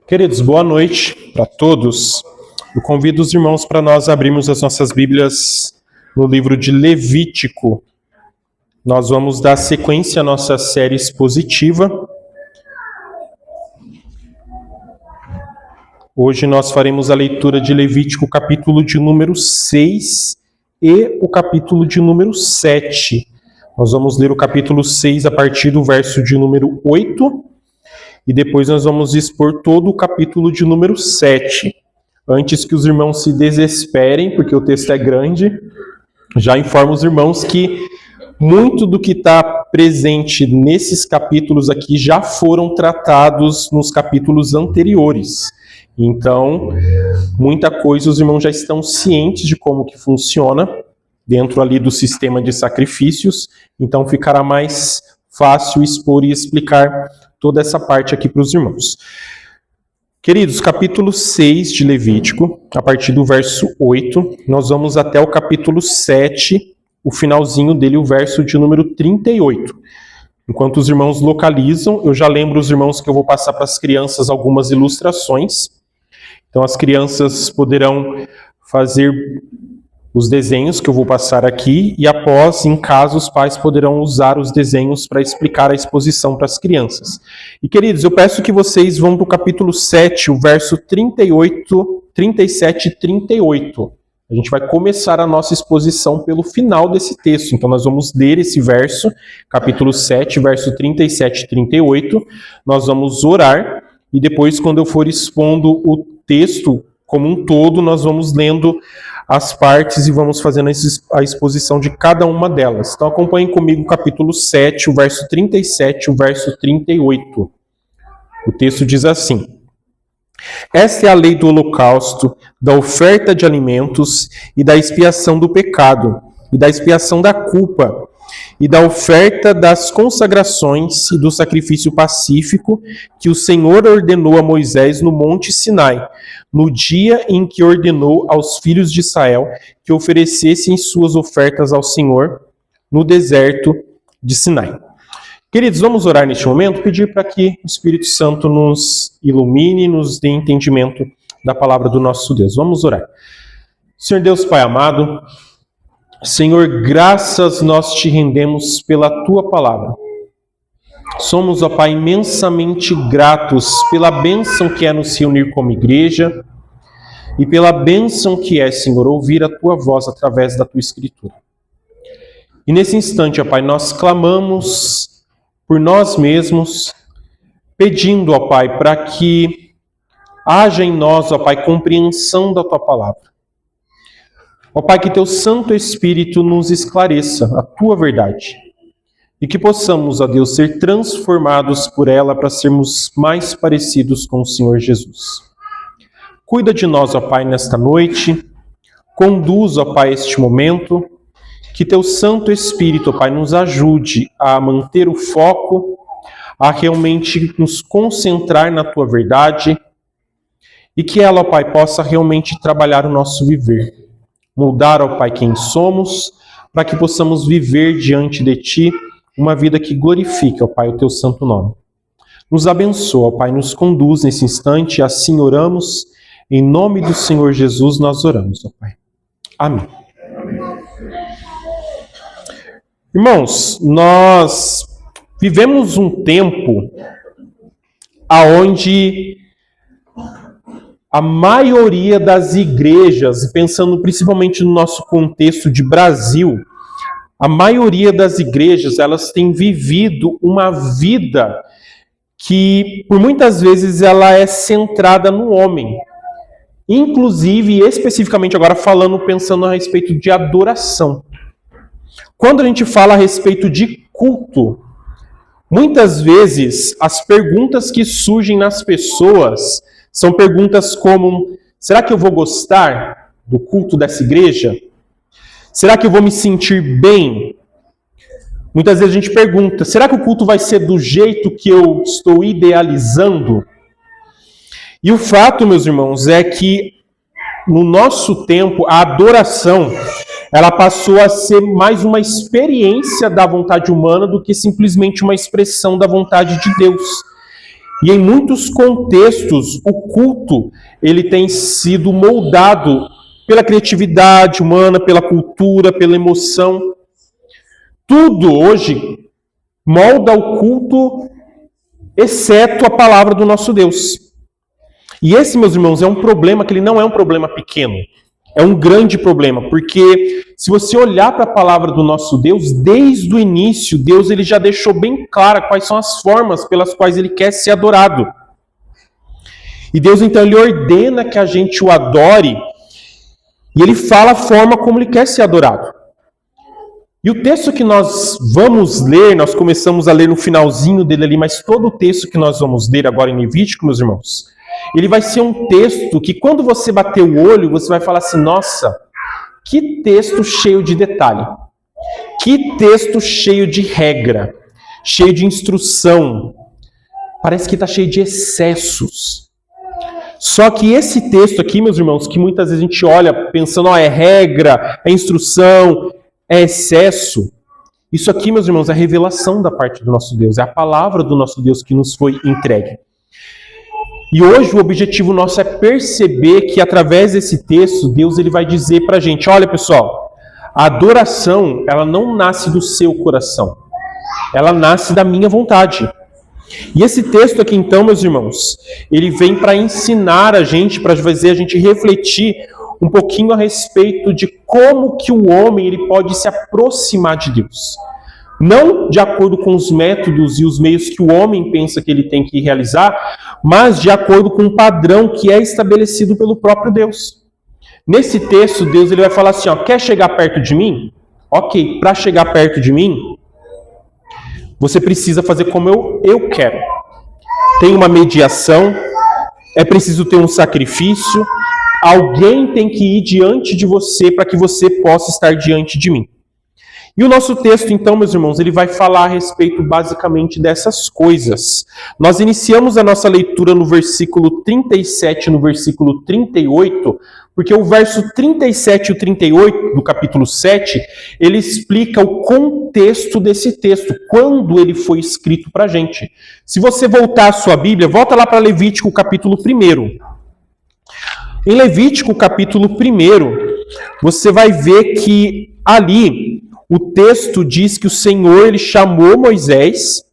Queridos, boa noite para todos. Eu convido os irmãos para nós abrirmos as nossas Bíblias no livro de Levítico. Nós vamos dar sequência à nossa série expositiva. Hoje nós faremos a leitura de Levítico, capítulo de número 6 e o capítulo de número 7. Nós vamos ler o capítulo 6 a partir do verso de número 8 e depois nós vamos expor todo o capítulo de número 7. Antes que os irmãos se desesperem, porque o texto é grande, já informo os irmãos que muito do que está presente nesses capítulos aqui já foram tratados nos capítulos anteriores. Então, muita coisa os irmãos já estão cientes de como que funciona dentro ali do sistema de sacrifícios, então ficará mais fácil expor e explicar toda essa parte aqui para os irmãos. Queridos, capítulo 6 de Levítico, a partir do verso 8, nós vamos até o capítulo 7, o finalzinho dele, o verso de número 38. Enquanto os irmãos localizam, eu já lembro os irmãos que eu vou passar para as crianças algumas ilustrações. Então as crianças poderão fazer os desenhos que eu vou passar aqui e após, em caso, os pais poderão usar os desenhos para explicar a exposição para as crianças. E queridos, eu peço que vocês vão para o capítulo 7, o verso 38, 37 e 38. A gente vai começar a nossa exposição pelo final desse texto. Então nós vamos ler esse verso, capítulo 7, verso 37 e 38. Nós vamos orar e depois, quando eu for expondo o texto como um todo, nós vamos lendo as partes e vamos fazendo a exposição de cada uma delas. Então acompanhem comigo o capítulo 7, o verso 37, o verso 38. O texto diz assim: Esta é a lei do holocausto, da oferta de alimentos e da expiação do pecado, e da expiação da culpa, e da oferta das consagrações e do sacrifício pacífico que o Senhor ordenou a Moisés no Monte Sinai, no dia em que ordenou aos filhos de Israel que oferecessem suas ofertas ao Senhor no deserto de Sinai. Queridos, vamos orar neste momento, pedir para que o Espírito Santo nos ilumine, nos dê entendimento da palavra do nosso Deus. Vamos orar. Senhor Deus Pai amado, Senhor, graças nós te rendemos pela Tua palavra. Somos, ó Pai, imensamente gratos pela bênção que é nos reunir como igreja e pela bênção que é, Senhor, ouvir a Tua voz através da Tua Escritura. E nesse instante, ó Pai, nós clamamos por nós mesmos, pedindo, ó Pai, para que haja em nós, ó Pai, compreensão da Tua palavra. Ó Pai, que Teu Santo Espírito nos esclareça a Tua verdade e que possamos, ó Deus, ser transformados por ela para sermos mais parecidos com o Senhor Jesus. Cuida de nós, ó Pai, nesta noite, conduz, ó Pai, este momento, que Teu Santo Espírito, ó Pai, nos ajude a manter o foco, a realmente nos concentrar na Tua verdade e que ela, ó Pai, possa realmente trabalhar o nosso viver. Moldar, ó Pai, quem somos, para que possamos viver diante de Ti uma vida que glorifique, ó Pai, o Teu santo nome. Nos abençoa, ó Pai, nos conduz nesse instante, assim oramos, em nome do Senhor Jesus nós oramos, ó Pai. Amém. Irmãos, nós vivemos um tempo aonde a maioria das igrejas, pensando principalmente no nosso contexto de Brasil, a maioria das igrejas, elas têm vivido uma vida que, por muitas vezes, ela é centrada no homem. Inclusive, especificamente agora pensando a respeito de adoração. Quando a gente fala a respeito de culto, muitas vezes as perguntas que surgem nas pessoas são perguntas como: será que eu vou gostar do culto dessa igreja? Será que eu vou me sentir bem? Muitas vezes a gente pergunta: será que o culto vai ser do jeito que eu estou idealizando? E o fato, meus irmãos, é que no nosso tempo a adoração ela passou a ser mais uma experiência da vontade humana do que simplesmente uma expressão da vontade de Deus. E em muitos contextos, o culto ele tem sido moldado pela criatividade humana, pela cultura, pela emoção. Tudo hoje molda o culto, exceto a palavra do nosso Deus. E esse, meus irmãos, é um problema que ele não é um problema pequeno. É um grande problema, porque se você olhar para a palavra do nosso Deus, desde o início, Deus ele já deixou bem clara quais são as formas pelas quais ele quer ser adorado. E Deus, então, ele ordena que a gente o adore, e ele fala a forma como ele quer ser adorado. E o texto que nós vamos ler, nós começamos a ler no finalzinho dele ali, mas todo o texto que nós vamos ler agora em Levítico, meus irmãos, ele vai ser um texto que quando você bater o olho, você vai falar assim, nossa, que texto cheio de detalhe, que texto cheio de regra, cheio de instrução, parece que está cheio de excessos. Só que esse texto aqui, meus irmãos, que muitas vezes a gente olha pensando, é regra, é instrução, é excesso. Isso aqui, meus irmãos, é a revelação da parte do nosso Deus, é a palavra do nosso Deus que nos foi entregue. E hoje o objetivo nosso é perceber que através desse texto, Deus ele vai dizer pra gente, olha pessoal, a adoração, ela não nasce do seu coração, ela nasce da minha vontade. E esse texto aqui então, meus irmãos, ele vem para ensinar a gente, para fazer a gente refletir um pouquinho a respeito de como que o homem ele pode se aproximar de Deus. Não de acordo com os métodos e os meios que o homem pensa que ele tem que realizar, mas de acordo com um padrão que é estabelecido pelo próprio Deus. Nesse texto, Deus ele vai falar assim, quer chegar perto de mim? Ok, para chegar perto de mim, você precisa fazer como eu quero. Tem uma mediação, é preciso ter um sacrifício, alguém tem que ir diante de você para que você possa estar diante de mim. E o nosso texto, então, meus irmãos, ele vai falar a respeito basicamente dessas coisas. Nós iniciamos a nossa leitura no versículo 37 e no versículo 38, porque o verso 37 e o 38 do capítulo 7, ele explica o contexto desse texto, quando ele foi escrito para a gente. Se você voltar a sua Bíblia, volta lá para Levítico, capítulo 1. Em Levítico, capítulo 1, você vai ver que ali o texto diz que o Senhor ele chamou Moisés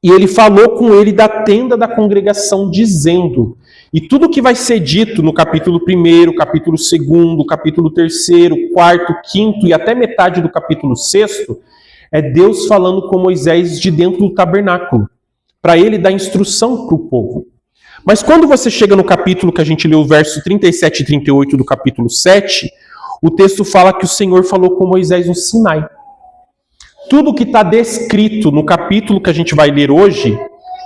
e ele falou com ele da tenda da congregação, dizendo, e tudo que vai ser dito no capítulo 1, capítulo 2, capítulo 3, 4, 5 e até metade do capítulo 6, é Deus falando com Moisés de dentro do tabernáculo, para ele dar instrução para o povo. Mas quando você chega no capítulo que a gente leu, o verso 37 e 38 do capítulo 7, o texto fala que o Senhor falou com Moisés no Sinai. Tudo que está descrito no capítulo que a gente vai ler hoje,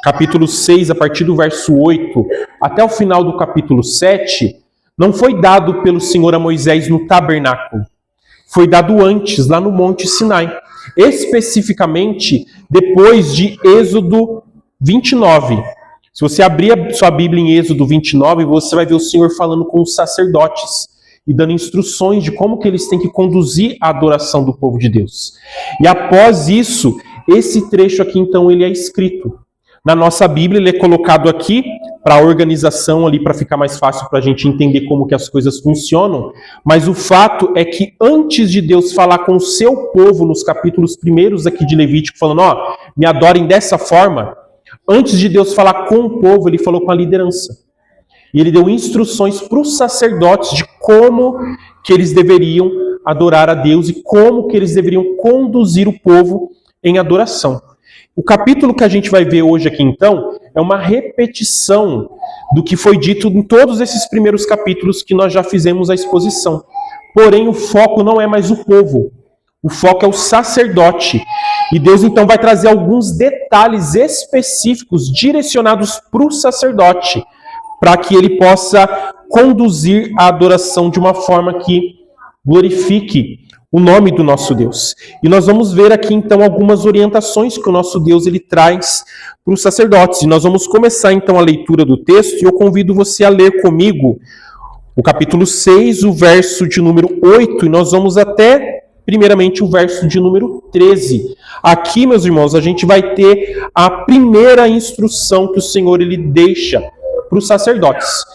capítulo 6, a partir do verso 8, até o final do capítulo 7, não foi dado pelo Senhor a Moisés no tabernáculo. Foi dado antes, lá no Monte Sinai. Especificamente, depois de Êxodo 29. Se você abrir a sua Bíblia em Êxodo 29, você vai ver o Senhor falando com os sacerdotes e dando instruções de como que eles têm que conduzir a adoração do povo de Deus. E após isso, esse trecho aqui, então, ele é escrito. Na nossa Bíblia, ele é colocado aqui para a organização ali, para ficar mais fácil para a gente entender como que as coisas funcionam. Mas o fato é que antes de Deus falar com o seu povo, nos capítulos primeiros aqui de Levítico, falando, me adorem dessa forma, antes de Deus falar com o povo, ele falou com a liderança. E ele deu instruções para os sacerdotes de como que eles deveriam adorar a Deus e como que eles deveriam conduzir o povo em adoração. O capítulo que a gente vai ver hoje aqui, então, é uma repetição do que foi dito em todos esses primeiros capítulos que nós já fizemos a exposição. Porém, o foco não é mais o povo. O foco é o sacerdote. E Deus, então, vai trazer alguns detalhes específicos direcionados para o sacerdote, para que ele possa conduzir a adoração de uma forma que glorifique o nome do nosso Deus. E nós vamos ver aqui, então, algumas orientações que o nosso Deus ele traz para os sacerdotes. E nós vamos começar, então, a leitura do texto, e eu convido você a ler comigo o capítulo 6, o verso de número 8, e nós vamos até, primeiramente, o verso de número 13. Aqui, meus irmãos, a gente vai ter a primeira instrução que o Senhor ele deixa para os sacerdotes.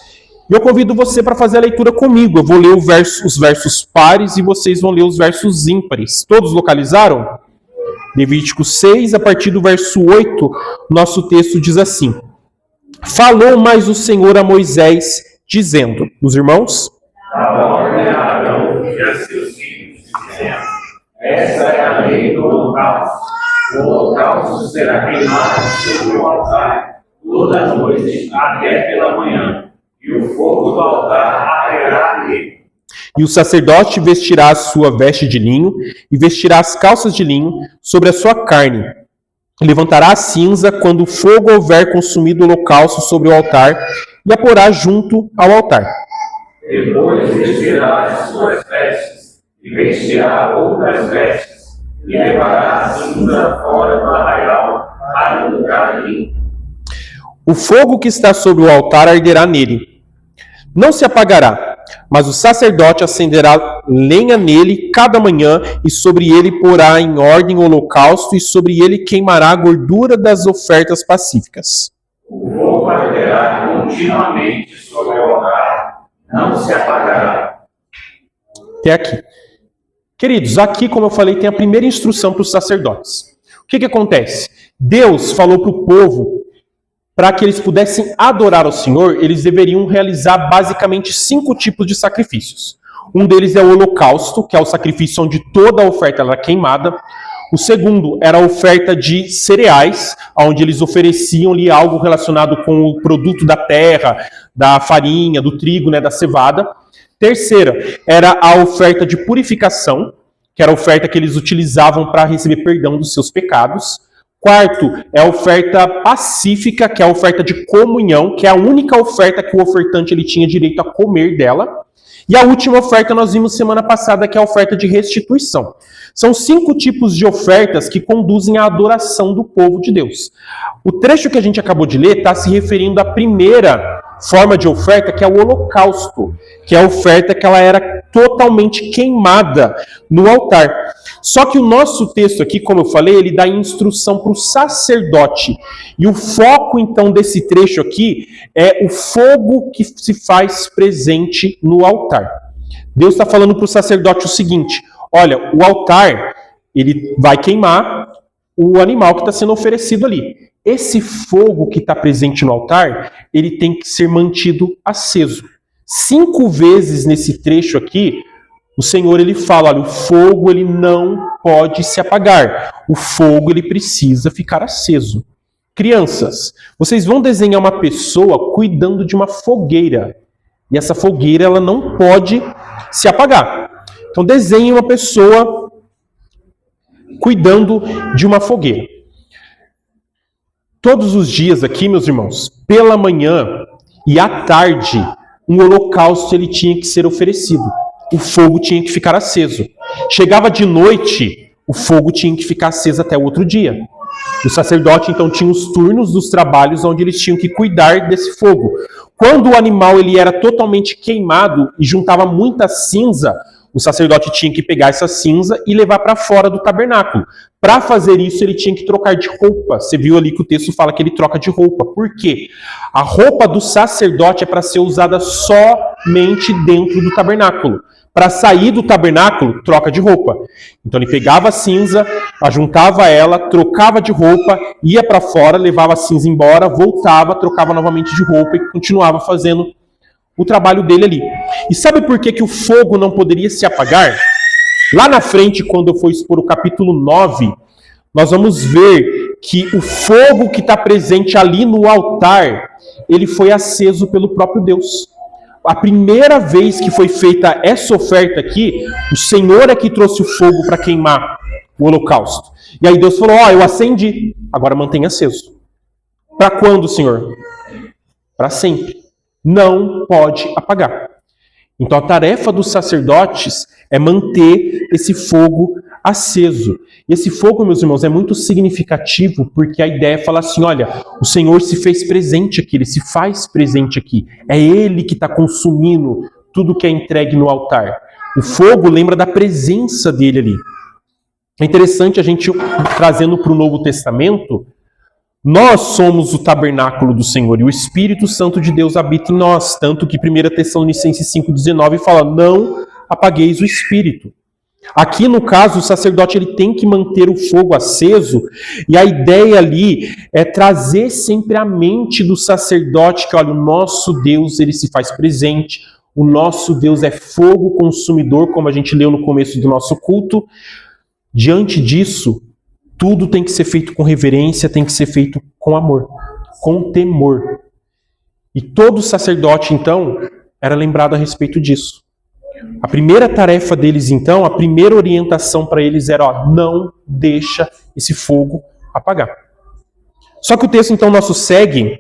E eu convido você para fazer a leitura comigo. Eu vou ler os versos pares e vocês vão ler os versos ímpares. Todos localizaram? Levítico 6, a partir do verso 8, nosso texto diz assim: Falou mais o Senhor a Moisés, dizendo, os irmãos? A ordem a Arão e a seus filhos, dizendo: Essa é a lei do holocausto. O holocausto será queimado sobre o altar toda noite até pela manhã, e o fogo do altar arderá nele. E o sacerdote vestirá a sua veste de linho e vestirá as calças de linho sobre a sua carne. Levantará a cinza quando o fogo houver consumido o holocausto sobre o altar e a porá junto ao altar. Depois vestirá as suas vestes e vestirá outras vestes e levará a cinza fora do arraial para um lugar limpo. O fogo que está sobre o altar arderá nele. Não se apagará, mas o sacerdote acenderá lenha nele cada manhã, e sobre ele porá em ordem o holocausto, e sobre ele queimará a gordura das ofertas pacíficas. O fogo arderá continuamente sobre o altar, não se apagará. Até aqui. Queridos, aqui, como eu falei, tem a primeira instrução para os sacerdotes. O que acontece? Deus falou para o povo, para que eles pudessem adorar ao Senhor, eles deveriam realizar basicamente 5 tipos de sacrifícios. Um deles é o holocausto, que é o sacrifício onde toda a oferta era queimada. O segundo era a oferta de cereais, onde eles ofereciam-lhe algo relacionado com o produto da terra, da farinha, do trigo, da cevada. Terceira era a oferta de purificação, que era a oferta que eles utilizavam para receber perdão dos seus pecados. Quarto é a oferta pacífica, que é a oferta de comunhão, que é a única oferta que o ofertante ele tinha direito a comer dela. E a última oferta nós vimos semana passada, que é a oferta de restituição. São 5 tipos de ofertas que conduzem à adoração do povo de Deus. O trecho que a gente acabou de ler está se referindo à primeira forma de oferta, que é o holocausto, que é a oferta que ela era totalmente queimada no altar. Só que o nosso texto aqui, como eu falei, ele dá instrução para o sacerdote. E o foco, então, desse trecho aqui é o fogo que se faz presente no altar. Deus está falando para o sacerdote o seguinte: olha, o altar, ele vai queimar o animal que está sendo oferecido ali. Esse fogo que está presente no altar, ele tem que ser mantido aceso. 5 vezes nesse trecho aqui, o Senhor ele fala, olha, o fogo ele não pode se apagar. O fogo ele precisa ficar aceso. Crianças, vocês vão desenhar uma pessoa cuidando de uma fogueira. E essa fogueira ela não pode se apagar. Então desenhe uma pessoa cuidando de uma fogueira. Todos os dias aqui, meus irmãos, pela manhã e à tarde, um holocausto ele tinha que ser oferecido. O fogo tinha que ficar aceso. Chegava de noite, o fogo tinha que ficar aceso até o outro dia. O sacerdote, então, tinha os turnos dos trabalhos onde eles tinham que cuidar desse fogo. Quando o animal ele era totalmente queimado e juntava muita cinza, o sacerdote tinha que pegar essa cinza e levar para fora do tabernáculo. Para fazer isso, ele tinha que trocar de roupa. Você viu ali que o texto fala que ele troca de roupa. Por quê? A roupa do sacerdote é para ser usada somente dentro do tabernáculo. Para sair do tabernáculo, troca de roupa. Então ele pegava a cinza, ajuntava ela, trocava de roupa, ia para fora, levava a cinza embora, voltava, trocava novamente de roupa e continuava fazendo o trabalho dele ali. E sabe por que o fogo não poderia se apagar? Lá na frente, quando eu for expor o capítulo 9, nós vamos ver que o fogo que está presente ali no altar, ele foi aceso pelo próprio Deus. A primeira vez que foi feita essa oferta aqui, o Senhor é que trouxe o fogo para queimar o holocausto. E aí Deus falou, eu acendi, agora mantenha aceso. Para quando, Senhor? Para sempre. Não pode apagar. Então a tarefa dos sacerdotes é manter esse fogo aceso. E esse fogo, meus irmãos, é muito significativo porque a ideia é falar assim, olha, o Senhor se fez presente aqui, Ele se faz presente aqui. É Ele que está consumindo tudo que é entregue no altar. O fogo lembra da presença dele ali. É interessante a gente, trazendo para o Novo Testamento, nós somos o tabernáculo do Senhor e o Espírito Santo de Deus habita em nós. Tanto que 1 Tessalonicenses 5,19 fala, não apagueis o Espírito. Aqui, no caso, o sacerdote ele tem que manter o fogo aceso, e a ideia ali é trazer sempre à mente do sacerdote que, olha, o nosso Deus ele se faz presente, o nosso Deus é fogo consumidor, como a gente leu no começo do nosso culto. Diante disso, tudo tem que ser feito com reverência, tem que ser feito com amor, com temor. E todo sacerdote, então, era lembrado a respeito disso. A primeira tarefa deles, então, a primeira orientação para eles era, ó, não deixa esse fogo apagar. Só que o texto, então, nosso segue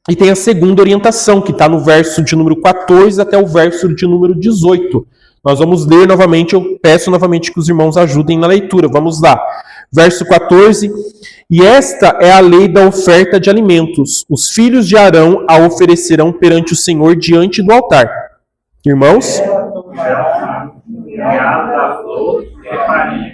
e tem a segunda orientação, que está no verso de número 14 até o verso de número 18. Nós vamos ler novamente, eu peço novamente que os irmãos ajudem na leitura. Vamos lá. Verso 14. E esta é a lei da oferta de alimentos. Os filhos de Arão a oferecerão perante o Senhor diante do altar. Irmãos? Da flor e farinha,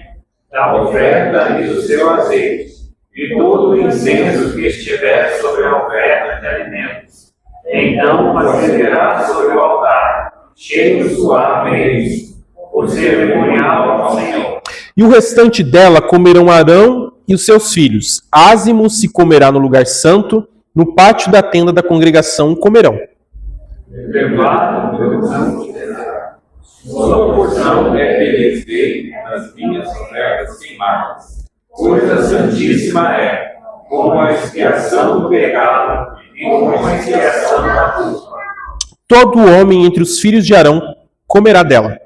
da oferta e do seu azeite, e todo o incenso que estiver sobre a oferta de alimentos. Então acenderá sobre o altar, cheio suavemente, o cerimonial ao Senhor. E o restante dela comerão Arão e os seus filhos. Ázimo se comerá no lugar santo, no pátio da tenda da congregação comerão. Levado pelo santo, sua porção é feliz nas minhas ofertas queimadas. Coisa santíssima é, como a expiação do pecado e como a expiação da culpa. Todo homem entre os filhos de Arão comerá dela.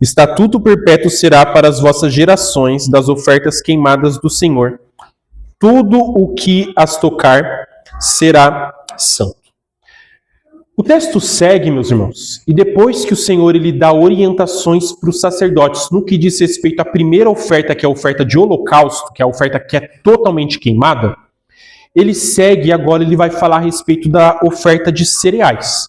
Estatuto perpétuo será para as vossas gerações das ofertas queimadas do Senhor. Tudo o que as tocar será santo. O texto segue, meus irmãos, e depois que o Senhor ele dá orientações para os sacerdotes no que diz respeito à primeira oferta, que é a oferta de holocausto, que é a oferta que é totalmente queimada, ele segue e agora ele vai falar a respeito da oferta de cereais.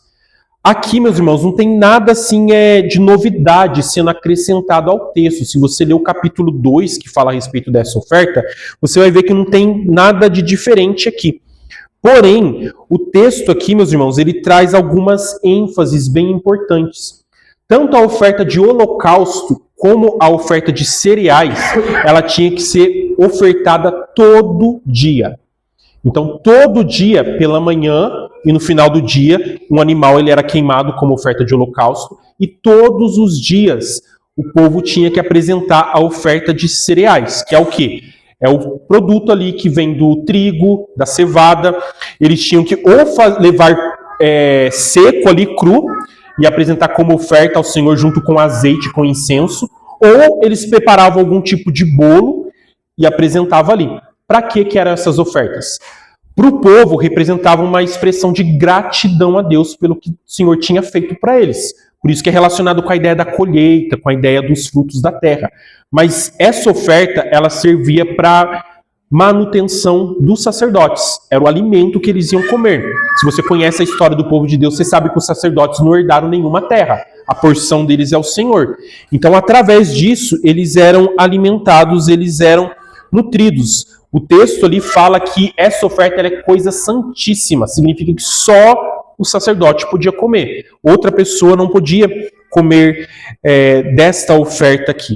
Aqui, meus irmãos, não tem nada assim de novidade sendo acrescentado ao texto. Se você ler o capítulo 2, que fala a respeito dessa oferta, você vai ver que não tem nada de diferente aqui. Porém, o texto aqui, meus irmãos, ele traz algumas ênfases bem importantes. Tanto a oferta de holocausto como a oferta de cereais, ela tinha que ser ofertada todo dia. Então, todo dia, pela manhã e no final do dia, um animal ele era queimado como oferta de holocausto, e todos os dias o povo tinha que apresentar a oferta de cereais, que é o quê? É o produto ali que vem do trigo, da cevada. Eles tinham que ou levar seco ali, cru, e apresentar como oferta ao Senhor junto com azeite, com incenso, ou eles preparavam algum tipo de bolo e apresentavam ali. Para que eram essas ofertas? Para o povo, representavam uma expressão de gratidão a Deus pelo que o Senhor tinha feito para eles. Por isso que é relacionado com a ideia da colheita, com a ideia dos frutos da terra. Mas essa oferta, ela servia para manutenção dos sacerdotes. Era o alimento que eles iam comer. Se você conhece a história do povo de Deus, você sabe que os sacerdotes não herdaram nenhuma terra. A porção deles é o Senhor. Então, através disso, eles eram alimentados, eles eram nutridos. O texto ali fala que essa oferta ela é coisa santíssima. Significa que só o sacerdote podia comer. Outra pessoa não podia comer desta oferta aqui.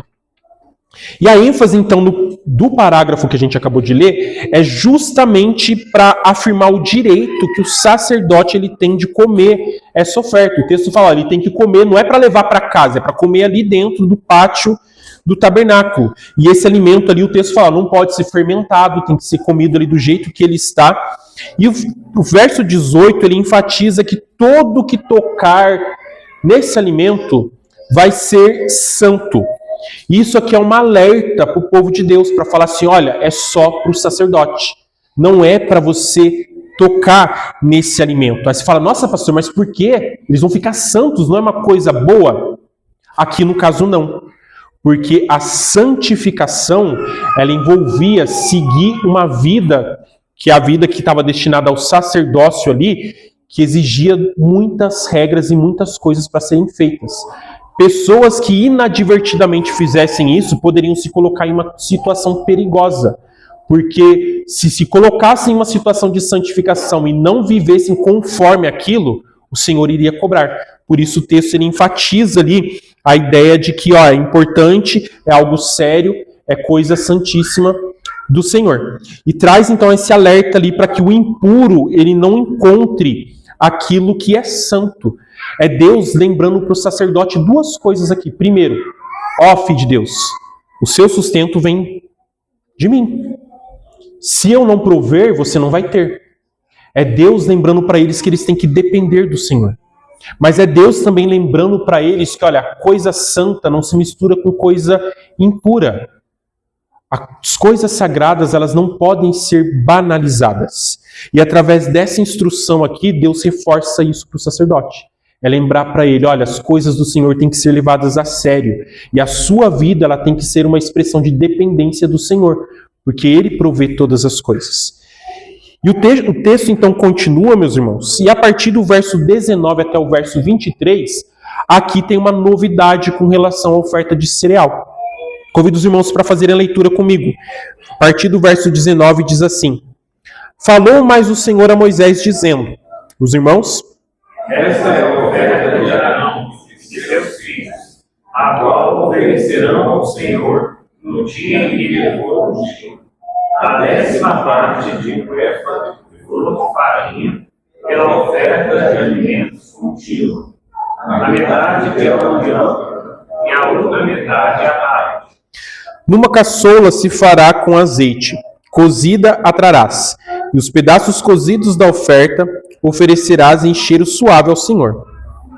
E a ênfase, então, do parágrafo que a gente acabou de ler é justamente para afirmar o direito que o sacerdote ele tem de comer essa oferta. O texto fala, ele tem que comer, não é para levar para casa, é para comer ali dentro do pátio do tabernáculo. E esse alimento ali, o texto fala, não pode ser fermentado, tem que ser comido ali do jeito que ele está. E o verso 18, ele enfatiza que todo que tocar nesse alimento vai ser santo. Isso aqui é um alerta para o povo de Deus, para falar assim, olha, é só para o sacerdote. Não é para você tocar nesse alimento. Aí você fala, nossa pastor, mas por quê? Eles vão ficar santos, não é uma coisa boa? Aqui no caso não. Porque a santificação, ela envolvia seguir uma vida, que é a vida que estava destinada ao sacerdócio ali, que exigia muitas regras e muitas coisas para serem feitas. Pessoas que inadvertidamente fizessem isso poderiam se colocar em uma situação perigosa, porque se colocassem em uma situação de santificação e não vivessem conforme aquilo, o Senhor iria cobrar. Por isso o texto ele enfatiza ali a ideia de que é importante, é algo sério, é coisa santíssima do Senhor. E traz então esse alerta ali para que o impuro ele não encontre aquilo que é santo. É Deus lembrando para o sacerdote duas coisas aqui. Primeiro, filho de Deus, o seu sustento vem de mim. Se eu não prover, você não vai ter. É Deus lembrando para eles que eles têm que depender do Senhor. Mas é Deus também lembrando para eles que, olha, coisa santa não se mistura com coisa impura. As coisas sagradas, elas não podem ser banalizadas. E através dessa instrução aqui, Deus reforça isso para o sacerdote. É lembrar para ele, olha, as coisas do Senhor têm que ser levadas a sério. E a sua vida, ela tem que ser uma expressão de dependência do Senhor. Porque Ele provê todas as coisas. E o texto então continua, meus irmãos. E a partir do verso 19 até o verso 23, aqui tem uma novidade com relação à oferta de cereal. Convido os irmãos para fazerem a leitura comigo. A partir do verso 19 diz assim: Falou mais o Senhor a Moisés dizendo, os irmãos... Esta é a oferta de Arão e de seus filhos, a qual oferecerão ao Senhor no dia em que lhe for ungido. A 10ª parte de um éfa de flor de farinha pela oferta de alimentos contínuo. A metade pela manhã e a outra metade à tarde. Numa caçoula se fará com azeite, cozida a trarás, e os pedaços cozidos da oferta oferecerás em cheiro suave ao Senhor.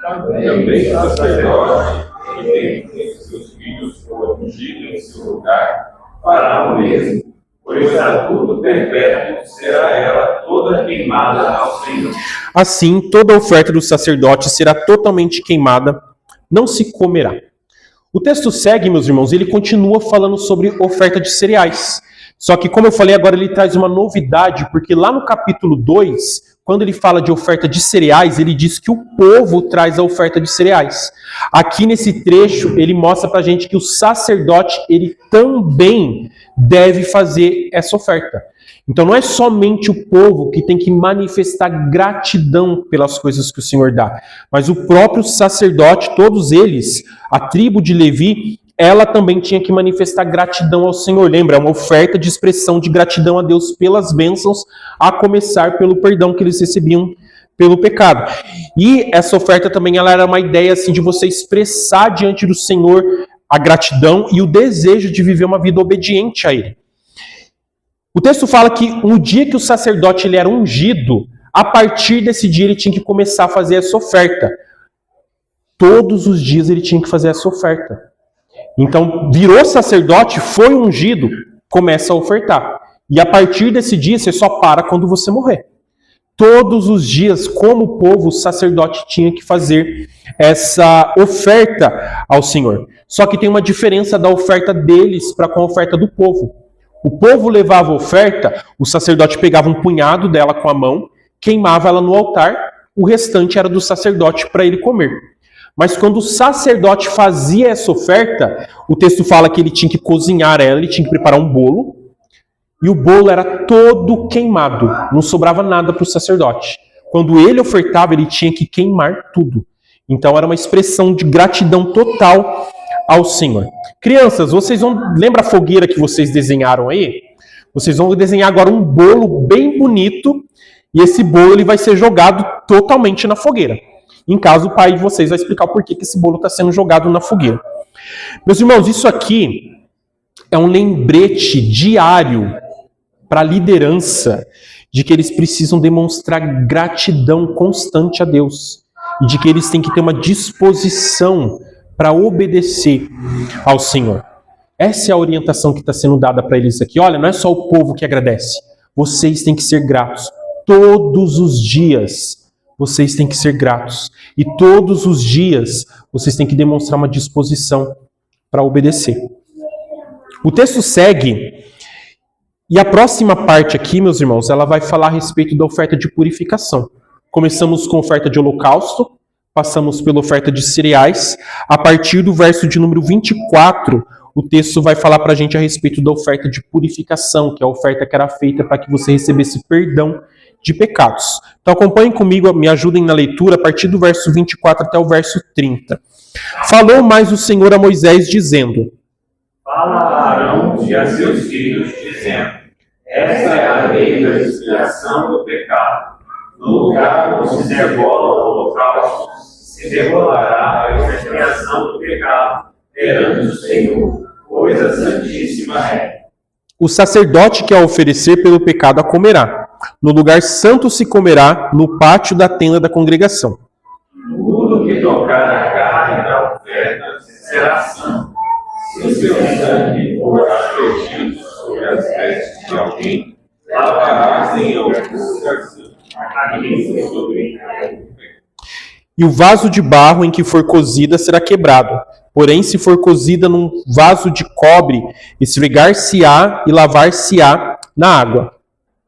Também o sacerdote, que tem seus filhos for ungido em seu lugar, fará o mesmo, por estatuto perpétuo será ela toda queimada ao Senhor. Assim, toda a oferta do sacerdote será totalmente queimada, não se comerá. O texto segue, meus irmãos, e ele continua falando sobre oferta de cereais. Só que, como eu falei, agora ele traz uma novidade, porque lá no capítulo 2, quando ele fala de oferta de cereais, ele diz que o povo traz a oferta de cereais. Aqui nesse trecho, ele mostra pra gente que o sacerdote, ele também deve fazer essa oferta. Então não é somente o povo que tem que manifestar gratidão pelas coisas que o Senhor dá, mas o próprio sacerdote, todos eles, a tribo de Levi, ela também tinha que manifestar gratidão ao Senhor. Lembra? É uma oferta de expressão de gratidão a Deus pelas bênçãos, a começar pelo perdão que eles recebiam pelo pecado. E essa oferta também ela era uma ideia assim, de você expressar diante do Senhor a gratidão e o desejo de viver uma vida obediente a Ele. O texto fala que no dia que o sacerdote ele era ungido, a partir desse dia ele tinha que começar a fazer essa oferta. Todos os dias ele tinha que fazer essa oferta. Então, virou sacerdote, foi ungido, começa a ofertar. E a partir desse dia, você só para quando você morrer. Todos os dias, como povo, o sacerdote tinha que fazer essa oferta ao Senhor. Só que tem uma diferença da oferta deles para com a oferta do povo. O povo levava a oferta, o sacerdote pegava um punhado dela com a mão, queimava ela no altar, o restante era do sacerdote para ele comer. Mas quando o sacerdote fazia essa oferta, o texto fala que ele tinha que cozinhar ela, ele tinha que preparar um bolo, e o bolo era todo queimado, não sobrava nada para o sacerdote. Quando ele ofertava, ele tinha que queimar tudo. Então era uma expressão de gratidão total ao Senhor. Crianças, vocês vão... Lembra a fogueira que vocês desenharam aí? Vocês vão desenhar agora um bolo bem bonito, e esse bolo ele vai ser jogado totalmente na fogueira. Em caso, o pai de vocês vai explicar o porquê que esse bolo está sendo jogado na fogueira. Meus irmãos, isso aqui é um lembrete diário para a liderança de que eles precisam demonstrar gratidão constante a Deus e de que eles têm que ter uma disposição para obedecer ao Senhor. Essa é a orientação que está sendo dada para eles aqui. Olha, não é só o povo que agradece. Vocês têm que ser gratos. Todos os dias vocês têm que ser gratos. E todos os dias vocês têm que demonstrar uma disposição para obedecer. O texto segue. E a próxima parte aqui, meus irmãos, ela vai falar a respeito da oferta de purificação. Começamos com oferta de holocausto, passamos pela oferta de cereais. A partir do verso de número 24, o texto vai falar para a gente a respeito da oferta de purificação, que é a oferta que era feita para que você recebesse perdão de pecados. Então acompanhem comigo, me ajudem na leitura, a partir do verso 24 até o verso 30. Falou mais o Senhor a Moisés, dizendo: Fala a Arão e a seus filhos, dizendo: esta é a lei da expiação do pecado. No lugar onde se degola o holocausto, se degolará a expiação do pecado perante o Senhor, coisa santíssima é. O sacerdote que a oferecer pelo pecado a comerá. No lugar santo se comerá, no pátio da tenda da congregação. Tudo que tocar a carne da oferta será santo. Se o seu sangue for aspergido sobre as vestes de alguém, lavará sem ofuscação a língua sobre ele. E o vaso de barro em que for cozida será quebrado. Porém, se for cozida num vaso de cobre, esfregar-se-á e lavar-se-á na água.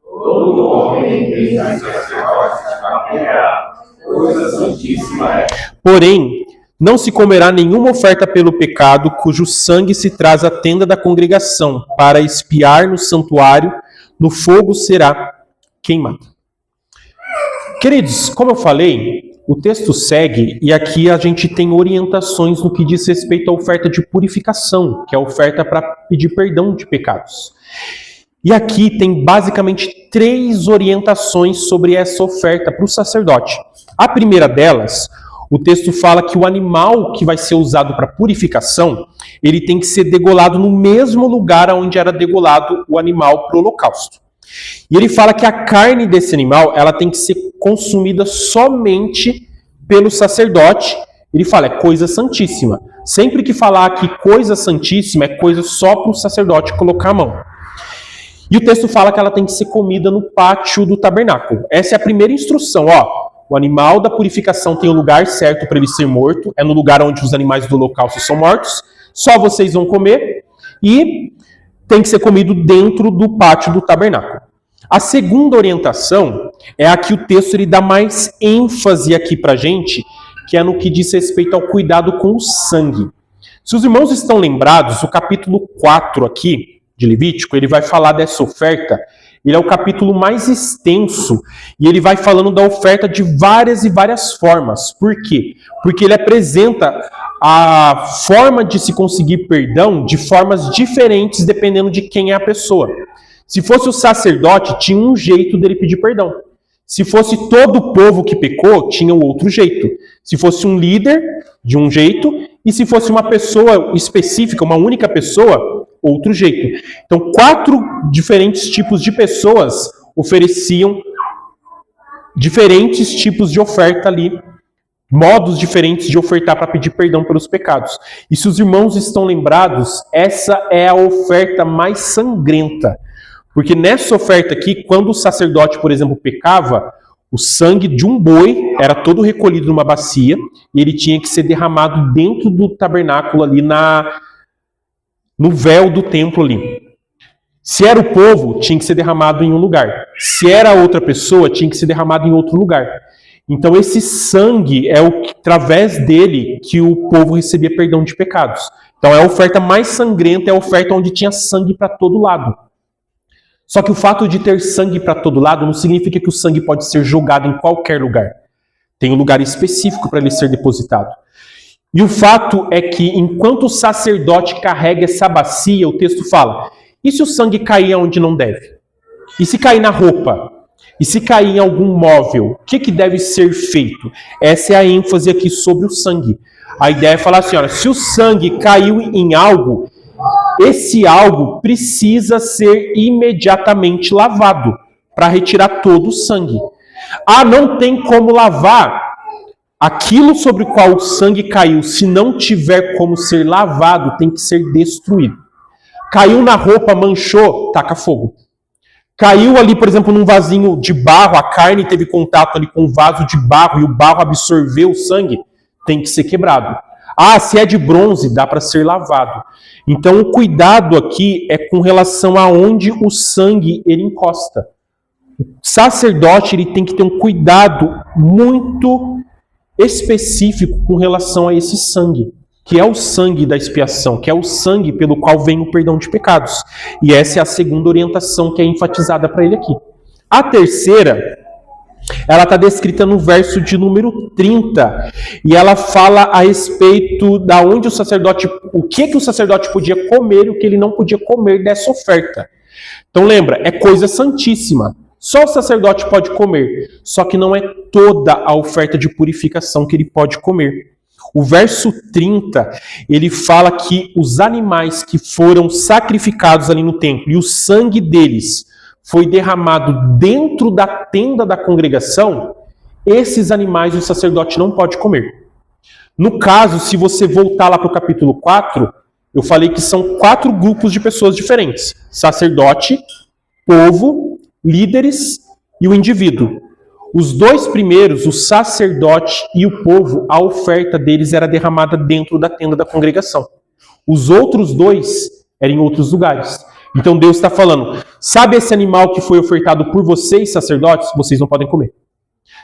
Todo homem tem sacerdote comerá, coisa santíssima é. Porém, não se comerá nenhuma oferta pelo pecado, cujo sangue se traz à tenda da congregação, para expiar no santuário, no fogo será queimado. Queridos, como eu falei, o texto segue e aqui a gente tem orientações no que diz respeito à oferta de purificação, que é a oferta para pedir perdão de pecados. E aqui tem basicamente 3 orientações sobre essa oferta para o sacerdote. A primeira delas, o texto fala que o animal que vai ser usado para purificação, ele tem que ser degolado no mesmo lugar onde era degolado o animal para o holocausto. E ele fala que a carne desse animal, ela tem que ser consumida somente pelo sacerdote. Ele fala, é coisa santíssima. Sempre que falar que coisa santíssima, é coisa só para o sacerdote colocar a mão. E o texto fala que ela tem que ser comida no pátio do tabernáculo. Essa é a primeira instrução, ó. O animal da purificação tem o lugar certo para ele ser morto, é no lugar onde os animais do holocausto são mortos, só vocês vão comer, e tem que ser comido dentro do pátio do tabernáculo. A segunda orientação é a que o texto ele dá mais ênfase aqui para a gente, que é no que diz respeito ao cuidado com o sangue. Se os irmãos estão lembrados, o capítulo 4 aqui de Levítico, ele vai falar dessa oferta. Ele é o capítulo mais extenso e ele vai falando da oferta de várias e várias formas. Por quê? Porque ele apresenta a forma de se conseguir perdão de formas diferentes dependendo de quem é a pessoa. Se fosse o sacerdote, tinha um jeito dele pedir perdão. Se fosse todo o povo que pecou, tinha outro jeito. Se fosse um líder, de um jeito. E se fosse uma pessoa específica, uma única pessoa, outro jeito. Então, 4 diferentes tipos de pessoas ofereciam diferentes tipos de oferta ali, modos diferentes de ofertar para pedir perdão pelos pecados. E se os irmãos estão lembrados, essa é a oferta mais sangrenta. Porque nessa oferta aqui, quando o sacerdote, por exemplo, pecava, o sangue de um boi era todo recolhido numa bacia e ele tinha que ser derramado dentro do tabernáculo ali no véu do templo ali. Se era o povo, tinha que ser derramado em um lugar. Se era outra pessoa, tinha que ser derramado em outro lugar. Então esse sangue é através dele que o povo recebia perdão de pecados. Então é a oferta mais sangrenta, é a oferta onde tinha sangue para todo lado. Só que o fato de ter sangue para todo lado não significa que o sangue pode ser jogado em qualquer lugar. Tem um lugar específico para ele ser depositado. E o fato é que enquanto o sacerdote carrega essa bacia, o texto fala, e se o sangue cair onde não deve? E se cair na roupa? E se cair em algum móvel? O que deve ser feito? Essa é a ênfase aqui sobre o sangue. A ideia é falar assim, olha, se o sangue caiu em algo, esse algo precisa ser imediatamente lavado para retirar todo o sangue. Ah, não tem como lavar aquilo sobre o qual o sangue caiu. Se não tiver como ser lavado, tem que ser destruído. Caiu na roupa, manchou, taca fogo. Caiu ali, por exemplo, num vasinho de barro, a carne teve contato ali com um vaso de barro e o barro absorveu o sangue, tem que ser quebrado. Ah, se é de bronze, dá para ser lavado. Então, o cuidado aqui é com relação a onde o sangue ele encosta. sacerdote ele tem que ter um cuidado muito específico com relação a esse sangue, que é o sangue da expiação, que é o sangue pelo qual vem o perdão de pecados. E essa é a segunda orientação que é enfatizada para ele aqui. A terceira, ela está descrita no verso de número 30, e ela fala a respeito da onde o sacerdote, o que o sacerdote podia comer e o que ele não podia comer dessa oferta. Então lembra, é coisa santíssima. Só o sacerdote pode comer, só que não é toda a oferta de purificação que ele pode comer. O verso 30, ele fala que os animais que foram sacrificados ali no templo e o sangue deles foi derramado dentro da tenda da congregação, esses animais o sacerdote não pode comer. No caso, se você voltar lá para o capítulo 4, eu falei que são 4 grupos de pessoas diferentes: sacerdote, povo, líderes e o indivíduo. Os 2 primeiros, o sacerdote e o povo, a oferta deles era derramada dentro da tenda da congregação. Os outros 2 eram em outros lugares. Então Deus está falando, sabe esse animal que foi ofertado por vocês, sacerdotes? Vocês não podem comer.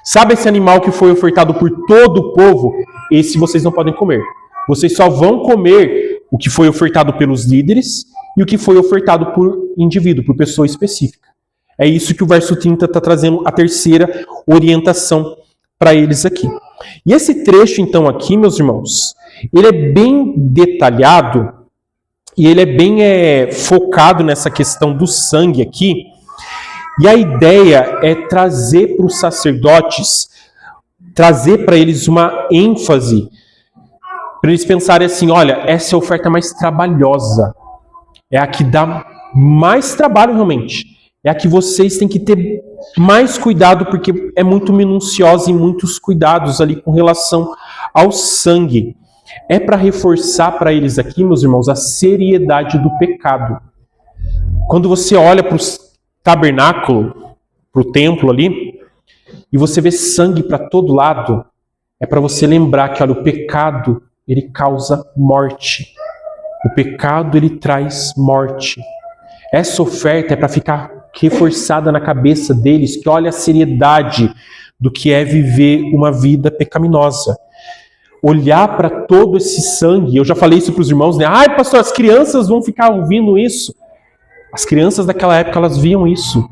Sabe esse animal que foi ofertado por todo o povo? Esse vocês não podem comer. Vocês só vão comer o que foi ofertado pelos líderes e o que foi ofertado por indivíduo, por pessoa específica. É isso que o verso 30 está trazendo a terceira orientação para eles aqui. E esse trecho, então, aqui, meus irmãos, ele é bem detalhado e ele é bem focado nessa questão do sangue aqui. E a ideia é trazer para os sacerdotes, trazer para eles uma ênfase, para eles pensarem assim, olha, essa é a oferta mais trabalhosa, é a que dá mais trabalho realmente. É a que vocês têm que ter mais cuidado, porque é muito minuciosa e muitos cuidados ali com relação ao sangue. É para reforçar para eles aqui, meus irmãos, a seriedade do pecado. Quando você olha para o tabernáculo, para o templo ali, e você vê sangue para todo lado, é para você lembrar que, olha, o pecado, ele causa morte. O pecado, ele traz morte. Essa oferta é para ficar reforçada na cabeça deles, que olha a seriedade do que é viver uma vida pecaminosa. Olhar para todo esse sangue, eu já falei isso para os irmãos, né? Ai, pastor, as crianças vão ficar ouvindo isso. As crianças daquela época, elas viam isso,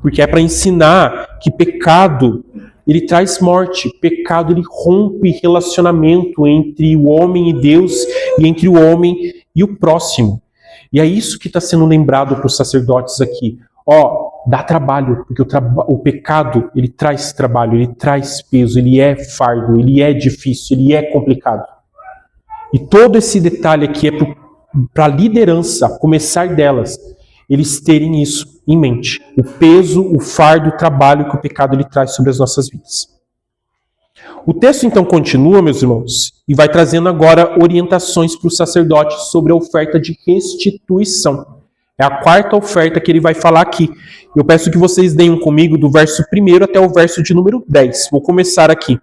porque é para ensinar que pecado, ele traz morte. Pecado, ele rompe relacionamento entre o homem e Deus e entre o homem e o próximo. E é isso que está sendo lembrado para os sacerdotes aqui. Dá trabalho, porque o pecado, ele traz trabalho, ele traz peso, ele é fardo, ele é difícil, ele é complicado. E todo esse detalhe aqui é para a liderança, começar delas, eles terem isso em mente. O peso, o fardo, o trabalho que o pecado ele traz sobre as nossas vidas. O texto então continua, meus irmãos, e vai trazendo agora orientações para os sacerdotes sobre a oferta de restituição. É a 4ª oferta que ele vai falar aqui. Eu peço que vocês deem comigo do verso 1 até o verso de número 10. Vou começar aqui.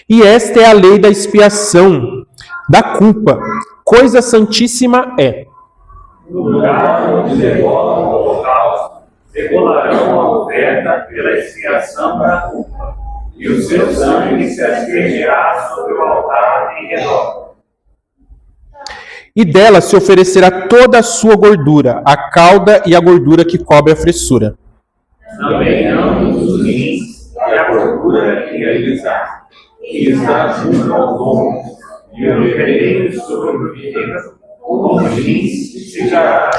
E esta é a lei da expiação, da culpa. Coisa santíssima é. No lugar onde devoram o holocausto, degolarão a oferta pela expiação da culpa, e o seu sangue se aspergerá sobre o altar em redor. E dela se oferecerá toda a sua gordura, a cauda e a gordura que cobre a fressura. Também ambos os rins e a gordura que eles há, e está junto aos lombos, e o vermelho sobre o vermelho, como rins ficará.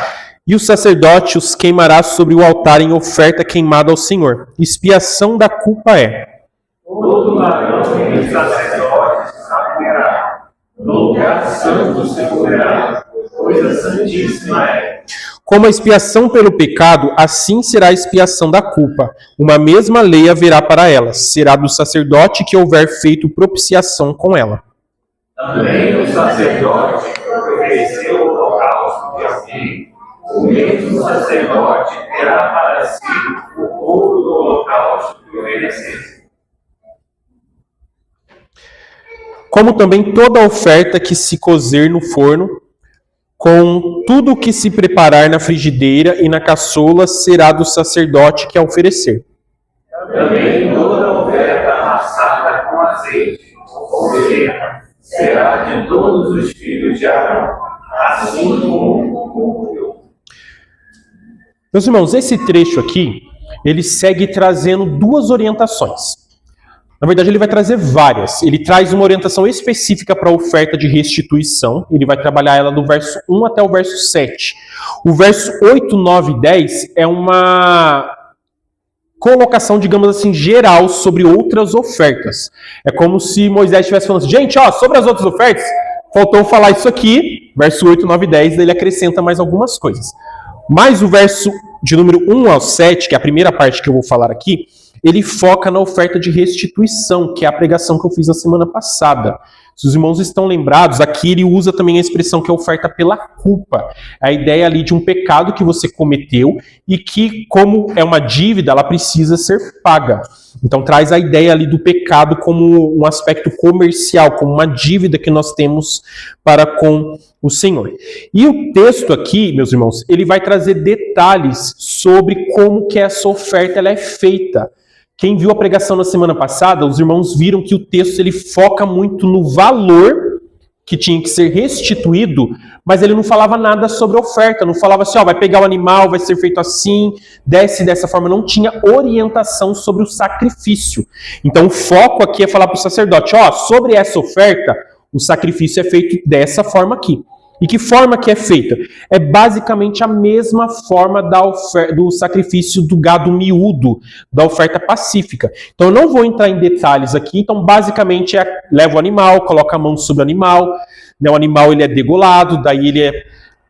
E o sacerdote os queimará sobre o altar em oferta queimada ao Senhor. Expiação da culpa é. Todo ladrão e sacerdote se comerá. No lugar santo se comerá, coisa santíssima é. Como a expiação pelo pecado, assim será a expiação da culpa. Uma mesma lei haverá para elas. Será do sacerdote que houver feito propiciação com ela. Também o sacerdote que ofereceu o holocausto de alguém, o mesmo sacerdote terá para si o couro do holocausto que ofereceu. Como também toda oferta que se cozer no forno, com tudo o que se preparar na frigideira e na caçoula será do sacerdote que a oferecer. Também toda oferta amassada com azeite, ou seja, será de todos os filhos de Arão, assim como o meu. Meus irmãos, esse trecho aqui, ele segue trazendo duas orientações. Na verdade, ele vai trazer várias. Ele traz uma orientação específica para a oferta de restituição. Ele vai trabalhar ela do verso 1 até o verso 7. O verso 8, 9 e 10 é uma colocação, digamos assim, geral sobre outras ofertas. É como se Moisés estivesse falando assim, gente, ó, sobre as outras ofertas, faltou falar isso aqui. Verso 8, 9 e 10, ele acrescenta mais algumas coisas. Mas o verso de número 1 ao 7, que é a primeira parte que eu vou falar aqui, ele foca na oferta de restituição, que é a pregação que eu fiz na semana passada. Se os irmãos estão lembrados, aqui ele usa também a expressão que é oferta pela culpa. A ideia ali de um pecado que você cometeu e que, como é uma dívida, ela precisa ser paga. Então traz a ideia ali do pecado como um aspecto comercial, como uma dívida que nós temos para com o Senhor. E o texto aqui, meus irmãos, ele vai trazer detalhes sobre como que essa oferta ela é feita. Quem viu a pregação na semana passada, os irmãos viram que o texto ele foca muito no valor que tinha que ser restituído, mas ele não falava nada sobre a oferta, não falava assim, ó, vai pegar o animal, vai ser feito assim, desce dessa forma, não tinha orientação sobre o sacrifício. Então o foco aqui é falar para o sacerdote, ó, sobre essa oferta, o sacrifício é feito dessa forma aqui. E que forma que é feita? É basicamente a mesma forma do sacrifício do gado miúdo, da oferta pacífica. Então eu não vou entrar em detalhes aqui, então basicamente leva o animal, coloca a mão sobre o animal, né, o animal ele é degolado, daí ele é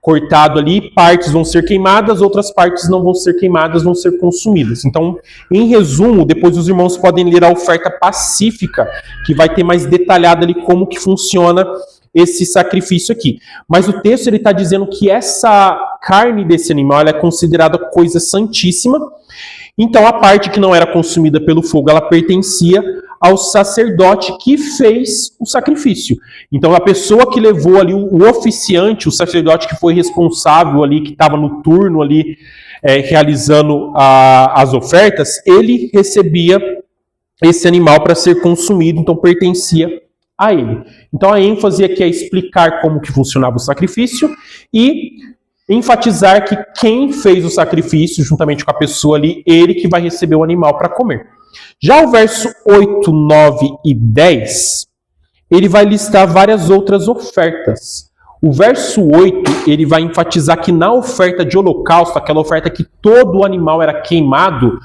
cortado ali, partes vão ser queimadas, outras partes não vão ser queimadas, vão ser consumidas. Então, em resumo, depois os irmãos podem ler a oferta pacífica, que vai ter mais detalhado ali como que funciona esse sacrifício aqui. Mas o texto ele está dizendo que essa carne desse animal ela é considerada coisa santíssima. Então a parte que não era consumida pelo fogo, ela pertencia ao sacerdote que fez o sacrifício. Então a pessoa que levou ali, o oficiante, o sacerdote que foi responsável ali, que estava no turno ali, realizando as ofertas, ele recebia esse animal para ser consumido, então pertencia a ele. Então a ênfase aqui é explicar como que funcionava o sacrifício e enfatizar que quem fez o sacrifício, juntamente com a pessoa ali, ele que vai receber o animal para comer. Já o verso 8, 9 e 10, ele vai listar várias outras ofertas. O verso 8, ele vai enfatizar que na oferta de holocausto, aquela oferta que todo o animal era queimado,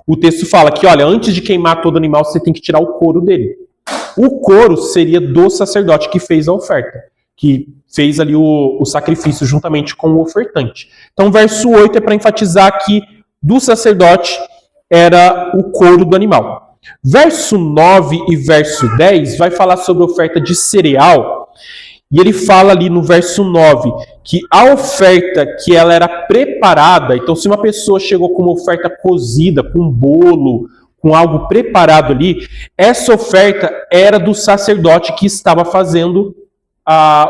o texto fala que, olha, antes de queimar todo animal, você tem que tirar o couro dele. O couro seria do sacerdote que fez a oferta, que fez ali o sacrifício juntamente com o ofertante. Então, verso 8 é para enfatizar que do sacerdote era o couro do animal. Verso 9 e verso 10 vai falar sobre a oferta de cereal, e ele fala ali no verso 9 que a oferta que ela era preparada, então se uma pessoa chegou com uma oferta cozida, com um bolo, com algo preparado ali, essa oferta era do sacerdote que estava fazendo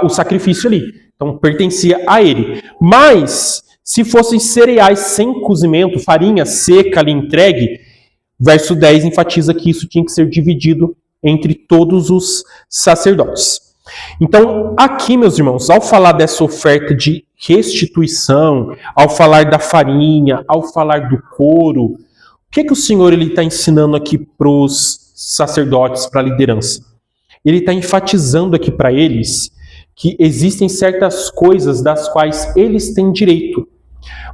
o sacrifício ali. Então, pertencia a ele. Mas, se fossem cereais sem cozimento, farinha seca ali entregue, verso 10 enfatiza que isso tinha que ser dividido entre todos os sacerdotes. Então, aqui, meus irmãos, ao falar dessa oferta de restituição, ao falar da farinha, ao falar do couro, o que o Senhor está ensinando aqui para os sacerdotes, para a liderança? Ele está enfatizando aqui para eles que existem certas coisas das quais eles têm direito,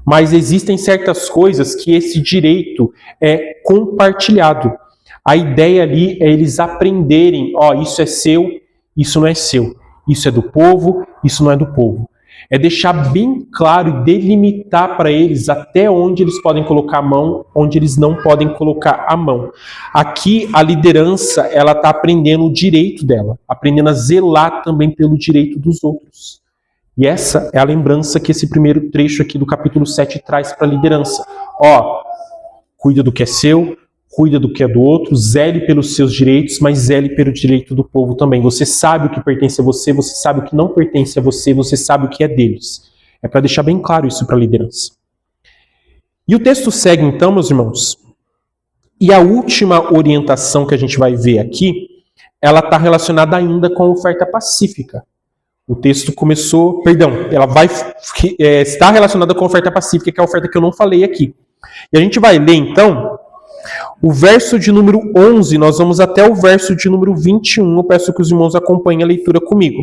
mas existem certas coisas que esse direito é compartilhado. A ideia ali é eles aprenderem, isso é seu, isso não é seu, isso é do povo, isso não é do povo. É deixar bem claro e delimitar para eles até onde eles podem colocar a mão, onde eles não podem colocar a mão. Aqui a liderança ela está aprendendo o direito dela, aprendendo a zelar também pelo direito dos outros. E essa é a lembrança que esse primeiro trecho aqui do capítulo 7 traz para a liderança. Cuida do que é seu, cuida do que é do outro, zele pelos seus direitos, mas zele pelo direito do povo também. Você sabe o que pertence a você, você sabe o que não pertence a você, você sabe o que é deles. É para deixar bem claro isso para a liderança. E o texto segue então, meus irmãos, e a última orientação que a gente vai ver aqui, ela está relacionada ainda com a oferta pacífica. O texto começou, ela vai estar relacionada com a oferta pacífica, que é a oferta que eu não falei aqui. E a gente vai ler então o verso de número 11, nós vamos até o verso de número 21. Eu peço que os irmãos acompanhem a leitura comigo.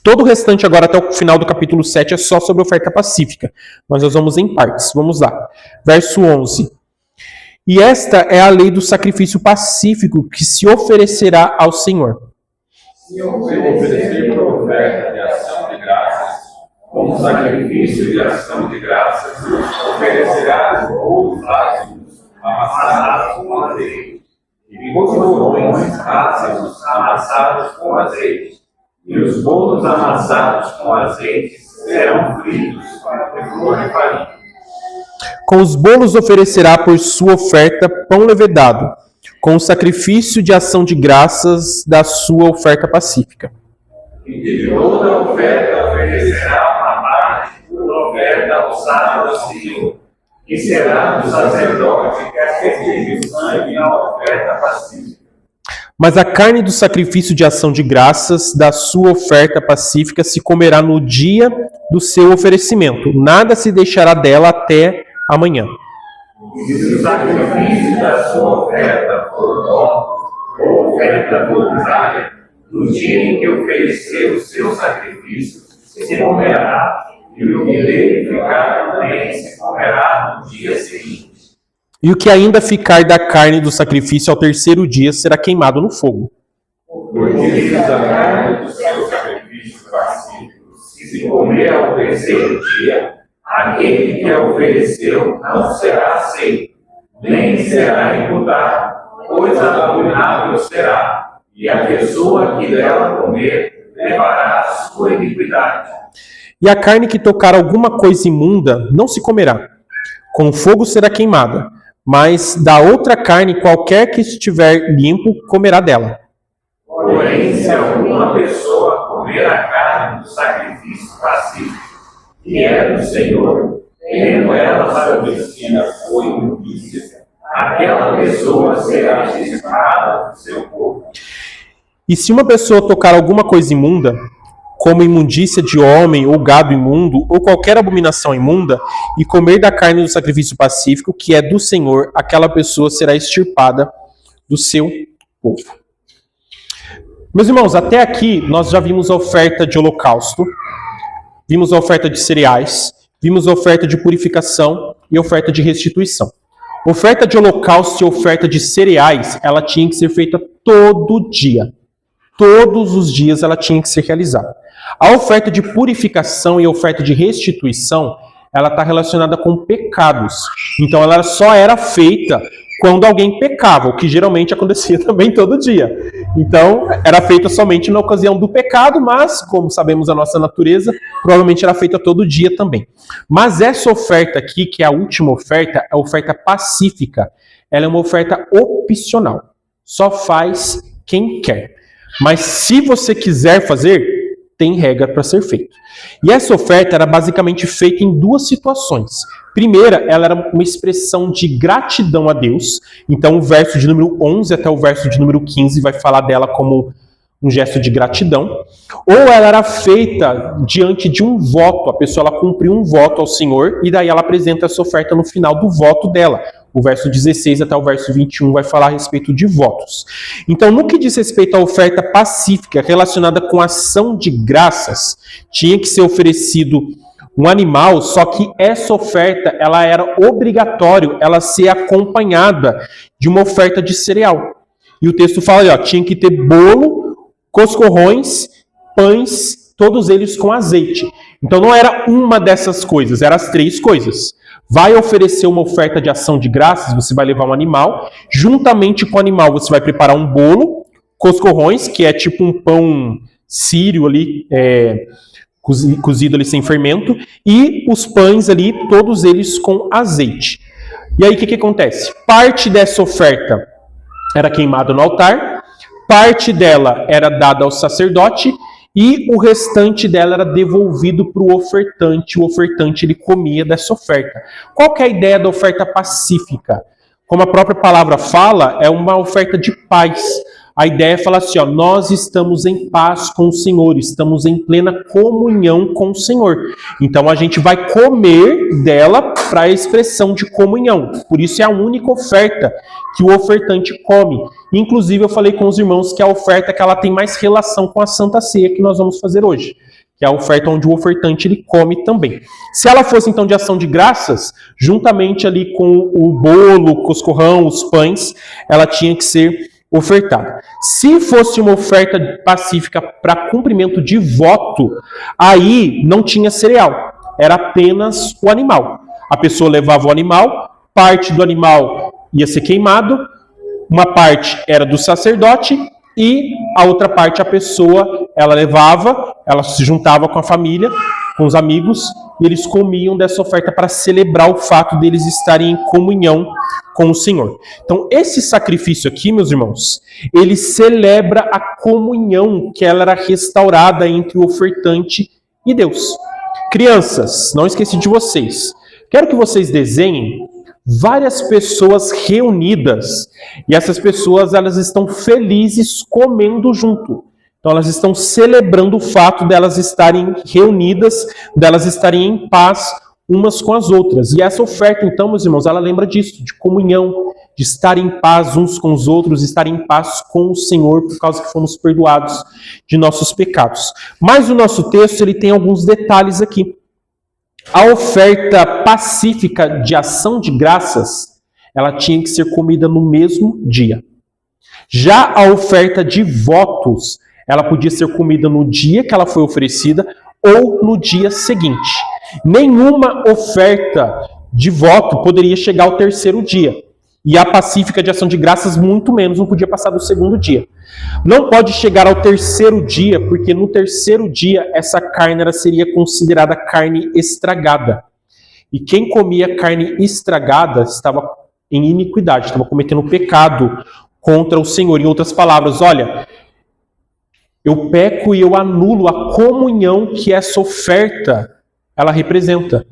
Todo o restante agora até o final do capítulo 7 é só sobre oferta pacífica. Mas nós vamos em partes. Vamos lá. Verso 11. E esta é a lei do sacrifício pacífico que se oferecerá ao Senhor. Se oferecer por oferta de ação de graças, como sacrifício de ação de graças, oferecerás bolos ácidos, amassados com azeite, e coscorrões ácidos, amassados com azeite. E os bolos amassados com azeite serão fritos para flor de farinha. Com os bolos oferecerá por sua oferta pão levedado, com o sacrifício de ação de graças da sua oferta pacífica. E de toda oferta oferecerá uma parte por oferta alçada ao Senhor, que será do sacerdote que aspergir o sangue na oferta pacífica. Mas a carne do sacrifício de ação de graças da sua oferta pacífica se comerá no dia do seu oferecimento. Nada se deixará dela até amanhã. E se o sacrifício da sua oferta for dó, ou oferta voluntária, no dia em que ofereceu o seu sacrifício, se comerá, e o que dele ficar também se comerá no dia seguinte. E o que ainda ficar da carne do sacrifício ao terceiro dia será queimado no fogo. Porque da carne do seu sacrifício pacífico, se comer ao terceiro dia, aquele que a ofereceu não será aceito, nem será imputado, pois abominável será, e a pessoa que dela comer levará a sua iniquidade. E a carne que tocar alguma coisa imunda não se comerá, com fogo será queimada, mas da outra carne qualquer que estiver limpo comerá dela. Porém, se alguma pessoa comer a carne do sacrifício pacífico, que é do Senhor, tendo ela estabelecida por imundícia, aquela pessoa será dizimada do seu corpo. E se uma pessoa tocar alguma coisa imunda, como imundícia de homem ou gado imundo, ou qualquer abominação imunda, e comer da carne do sacrifício pacífico, que é do Senhor, aquela pessoa será extirpada do seu povo. Meus irmãos, até aqui nós já vimos a oferta de holocausto, vimos a oferta de cereais, vimos a oferta de purificação e a oferta de restituição. Oferta de holocausto e oferta de cereais, ela tinha que ser feita todo dia. Todos os dias ela tinha que ser realizada. A oferta de purificação e a oferta de restituição, ela está relacionada com pecados. Então ela só era feita quando alguém pecava, o que geralmente acontecia também todo dia. Então era feita somente na ocasião do pecado, mas, como sabemos a nossa natureza, provavelmente era feita todo dia também. Mas essa oferta aqui, que é a última oferta, é a oferta pacífica. Ela é uma oferta opcional. Só faz quem quer. Mas se você quiser fazer, tem regra para ser feito. E essa oferta era basicamente feita em duas situações. Primeira, ela era uma expressão de gratidão a Deus. Então o verso de número 11 até o verso de número 15 vai falar dela como um gesto de gratidão. Ou ela era feita diante de um voto. A pessoa ela cumpriu um voto ao Senhor e daí ela apresenta essa oferta no final do voto dela. O verso 16 até o verso 21 vai falar a respeito de votos. Então, no que diz respeito à oferta pacífica relacionada com ação de graças, tinha que ser oferecido um animal, só que essa oferta ela era obrigatório ela ser acompanhada de uma oferta de cereal. E o texto fala, tinha que ter bolo, coscorrões, pães, todos eles com azeite. Então não era uma dessas coisas, eram as três coisas. Vai oferecer uma oferta de ação de graças, você vai levar um animal. Juntamente com o animal, você vai preparar um bolo, coscorrões, que é tipo um pão sírio ali, cozido ali sem fermento, e os pães ali, todos eles com azeite. E aí o que acontece? Parte dessa oferta era queimada no altar, parte dela era dada ao sacerdote e o restante dela era devolvido para o ofertante ele comia dessa oferta. Qual que é a ideia da oferta pacífica? Como a própria palavra fala, é uma oferta de paz. A ideia é falar assim, ó, nós estamos em paz com o Senhor, estamos em plena comunhão com o Senhor. Então a gente vai comer dela para a expressão de comunhão. Por isso é a única oferta que o ofertante come. Inclusive eu falei com os irmãos que a oferta que ela tem mais relação com a Santa Ceia que nós vamos fazer hoje. Que é a oferta onde o ofertante ele come também. Se ela fosse então de ação de graças, juntamente ali com o bolo, o coscorrão, os pães, ela tinha que ser ofertada. Se fosse uma oferta pacífica para cumprimento de voto, aí não tinha cereal, era apenas o animal. A pessoa levava o animal, parte do animal ia ser queimado, uma parte era do sacerdote e a outra parte a pessoa ela levava, ela se juntava com a família, com os amigos, e eles comiam dessa oferta para celebrar o fato deles estarem em comunhão com o Senhor. Então, esse sacrifício aqui, meus irmãos, ele celebra a comunhão que ela era restaurada entre o ofertante e Deus. Crianças, não esqueci de vocês. Quero que vocês desenhem várias pessoas reunidas, e essas pessoas elas estão felizes comendo junto. Então elas estão celebrando o fato delas estarem reunidas, delas estarem em paz umas com as outras. E essa oferta, então, meus irmãos, ela lembra disso, de comunhão, de estar em paz uns com os outros, estar em paz com o Senhor, por causa que fomos perdoados de nossos pecados. Mas o nosso texto ele tem alguns detalhes aqui. A oferta pacífica de ação de graças, ela tinha que ser comida no mesmo dia. Já a oferta de votos, ela podia ser comida no dia que ela foi oferecida ou no dia seguinte. Nenhuma oferta de voto poderia chegar ao terceiro dia. E a pacífica de ação de graças, muito menos, não podia passar do segundo dia. Não pode chegar ao terceiro dia, porque no terceiro dia essa carne seria considerada carne estragada. E quem comia carne estragada estava em iniquidade, estava cometendo pecado contra o Senhor. Em outras palavras, olha, eu peco e eu anulo a comunhão que essa oferta ela representa.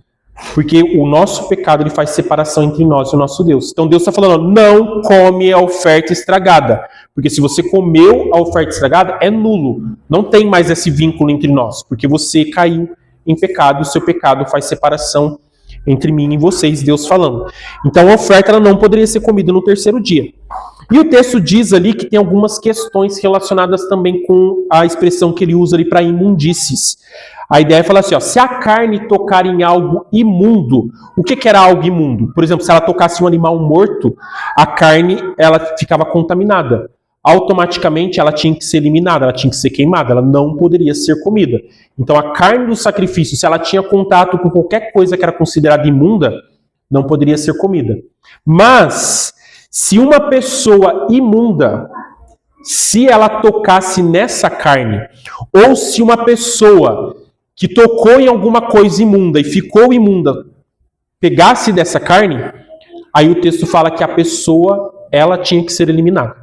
Porque o nosso pecado ele faz separação entre nós e o nosso Deus. Então Deus está falando, não come a oferta estragada. Porque se você comeu a oferta estragada, é nulo. Não tem mais esse vínculo entre nós. Porque você caiu em pecado e o seu pecado faz separação entre mim e vocês, Deus falando. Então a oferta ela não poderia ser comida no terceiro dia. E o texto diz ali que tem algumas questões relacionadas também com a expressão que ele usa ali para imundícies. A ideia é falar assim, ó, se a carne tocar em algo imundo, o que era algo imundo? Por exemplo, se ela tocasse um animal morto, a carne ela ficava contaminada. Automaticamente ela tinha que ser eliminada, ela tinha que ser queimada, ela não poderia ser comida. Então a carne do sacrifício, se ela tinha contato com qualquer coisa que era considerada imunda, não poderia ser comida. Mas, se uma pessoa imunda, se ela tocasse nessa carne, ou se uma pessoa que tocou em alguma coisa imunda e ficou imunda, pegasse dessa carne, aí o texto fala que a pessoa, ela tinha que ser eliminada.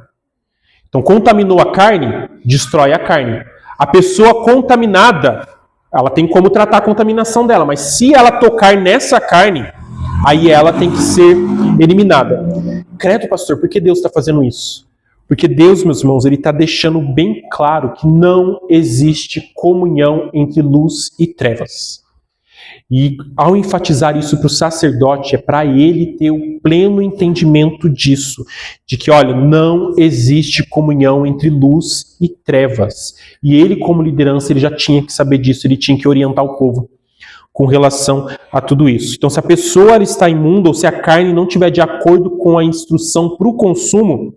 Então, contaminou a carne, destrói a carne. A pessoa contaminada, ela tem como tratar a contaminação dela, mas se ela tocar nessa carne, aí ela tem que ser eliminada. Credo, pastor, por que Deus está fazendo isso? Porque Deus, meus irmãos, ele está deixando bem claro que não existe comunhão entre luz e trevas. E ao enfatizar isso para o sacerdote, é para ele ter o pleno entendimento disso, de que, olha, não existe comunhão entre luz e trevas. E ele, como liderança, ele já tinha que saber disso, ele tinha que orientar o povo com relação a tudo isso. Então, se a pessoa está imunda ou se a carne não estiver de acordo com a instrução para o consumo,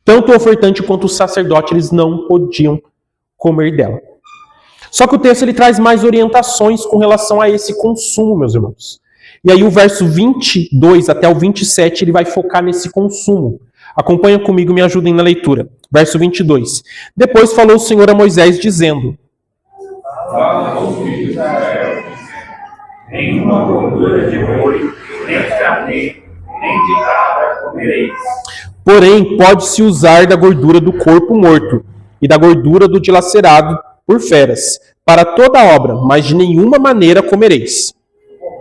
tanto o ofertante quanto o sacerdote, eles não podiam comer dela. Só que o texto ele traz mais orientações com relação a esse consumo, meus irmãos. E aí o verso 22 até o 27, ele vai focar nesse consumo. Acompanha comigo, me ajudem na leitura. Verso 22. Depois falou o Senhor a Moisés, dizendo: Fala aos filhos de Israel, nenhuma gordura de boi, nem carneiro, nem de cabra comereis. Porém, pode-se usar da gordura do corpo morto e da gordura do dilacerado por feras, para toda obra, mas de nenhuma maneira comereis.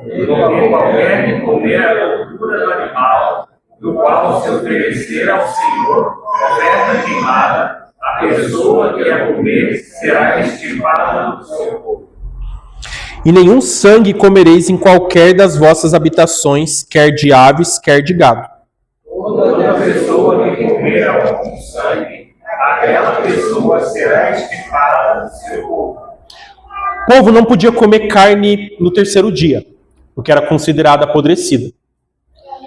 Porque qualquer que comer a gordura do animal, do qual se oferecer ao Senhor oferta queimada, a pessoa que a comer será extirpada do seu povo. E nenhum sangue comereis em qualquer das vossas habitações, quer de aves, quer de gado. Toda pessoa que comer algum sangue, aquela pessoa será extirpada do seu povo. O povo não podia comer carne no terceiro dia, porque era considerada apodrecida.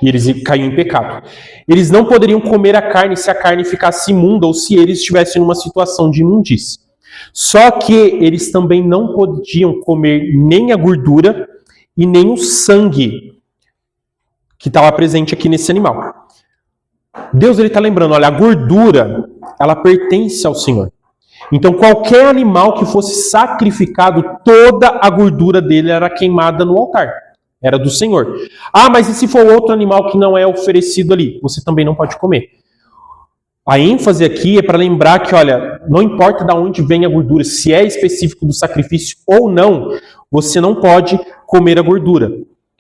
E eles caíam em pecado. Eles não poderiam comer a carne se a carne ficasse imunda ou se eles estivessem numa situação de imundície. Só que eles também não podiam comer nem a gordura e nem o sangue que estava presente aqui nesse animal. Deus está lembrando, olha, a gordura, ela pertence ao Senhor. Então qualquer animal que fosse sacrificado, toda a gordura dele era queimada no altar. Era do Senhor. Ah, mas e se for outro animal que não é oferecido ali? Você também não pode comer. A ênfase aqui é para lembrar que, olha, não importa de onde vem a gordura, se é específico do sacrifício ou não, você não pode comer a gordura.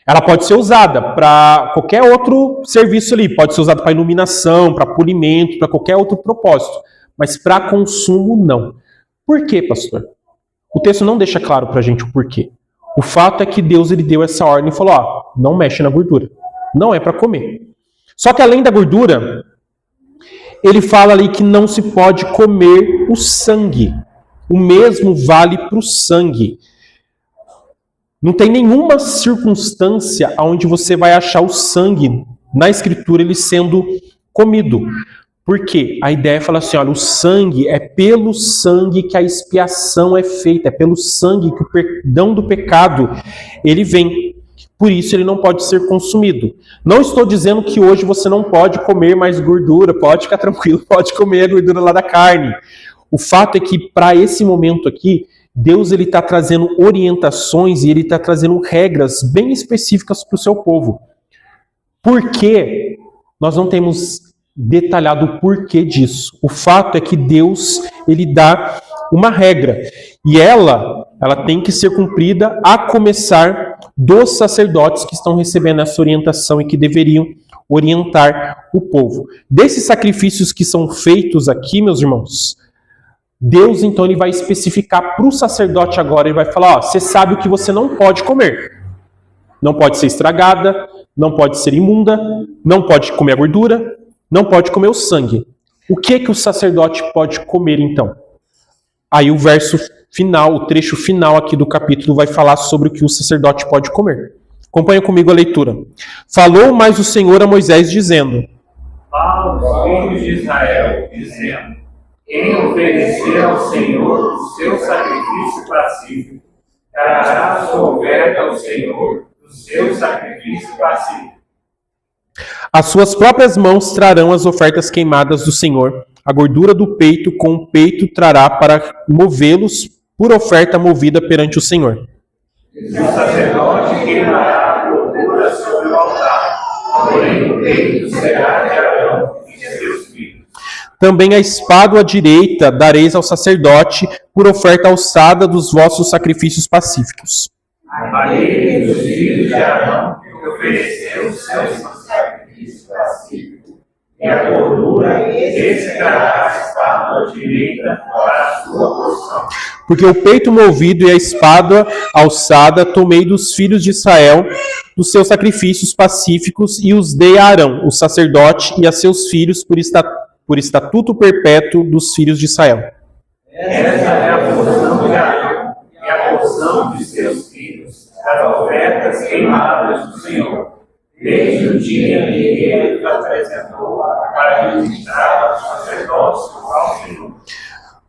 Ela pode ser usada para qualquer outro serviço ali, pode ser usada para iluminação, para polimento, para qualquer outro propósito, mas para consumo não. Por quê, pastor? O texto não deixa claro para a gente o porquê. O fato é que Deus ele deu essa ordem e falou, ó, não mexe na gordura, não é para comer. Só que além da gordura, ele fala ali que não se pode comer o sangue. O mesmo vale para o sangue. Não tem nenhuma circunstância onde você vai achar o sangue na Escritura ele sendo comido. Por quê? A ideia é falar assim, olha, o sangue é pelo sangue que a expiação é feita, é pelo sangue que o perdão do pecado ele vem. Por isso ele não pode ser consumido. Não estou dizendo que hoje você não pode comer mais gordura, pode ficar tranquilo, pode comer a gordura lá da carne. O fato é que para esse momento aqui, Deus ele está trazendo orientações e ele está trazendo regras bem específicas para o seu povo. Por quê? Nós não temos detalhado o porquê disso. O fato é que Deus ele dá uma regra e ela tem que ser cumprida a começar dos sacerdotes que estão recebendo essa orientação e que deveriam orientar o povo. Desses sacrifícios que são feitos aqui, meus irmãos, Deus então ele vai especificar para o sacerdote agora, ele vai falar, ó, você sabe o que você não pode comer. Não pode ser estragada, não pode ser imunda, não pode comer a gordura, não pode comer o sangue. O que o sacerdote pode comer então? Aí o verso final, o trecho final aqui do capítulo vai falar sobre o que o sacerdote pode comer. Acompanha comigo a leitura. Falou mais o Senhor a Moisés dizendo: Fala aos filhos de Israel, dizendo: quem oferecer ao Senhor o seu sacrifício pacífico, trará a sua oferta ao Senhor do seu sacrifício pacífico. As suas próprias mãos trarão as ofertas queimadas do Senhor. A gordura do peito com o peito trará para movê-los por oferta movida perante o Senhor. E o sacerdote queimará a gordura sobre o altar, porém o peito será de Arão e de seus filhos. Também a espada à direita dareis ao sacerdote por oferta alçada dos vossos sacrifícios pacíficos. A ele e os filhos de Arão que ofereceram os seus sacrifícios pacíficos. E a gordura desficará a espada à direita para a sua porção. Porque o peito movido e a espada alçada tomei dos filhos de Israel, dos seus sacrifícios pacíficos, e os dei a Arão, o sacerdote, e a seus filhos por estatuto perpétuo dos filhos de Israel. Essa é a porção de Arão e a porção de seus filhos, das ofertas queimadas do Senhor, desde o dia em que ele apresentou para ministrar aos sacerdotes ao Senhor.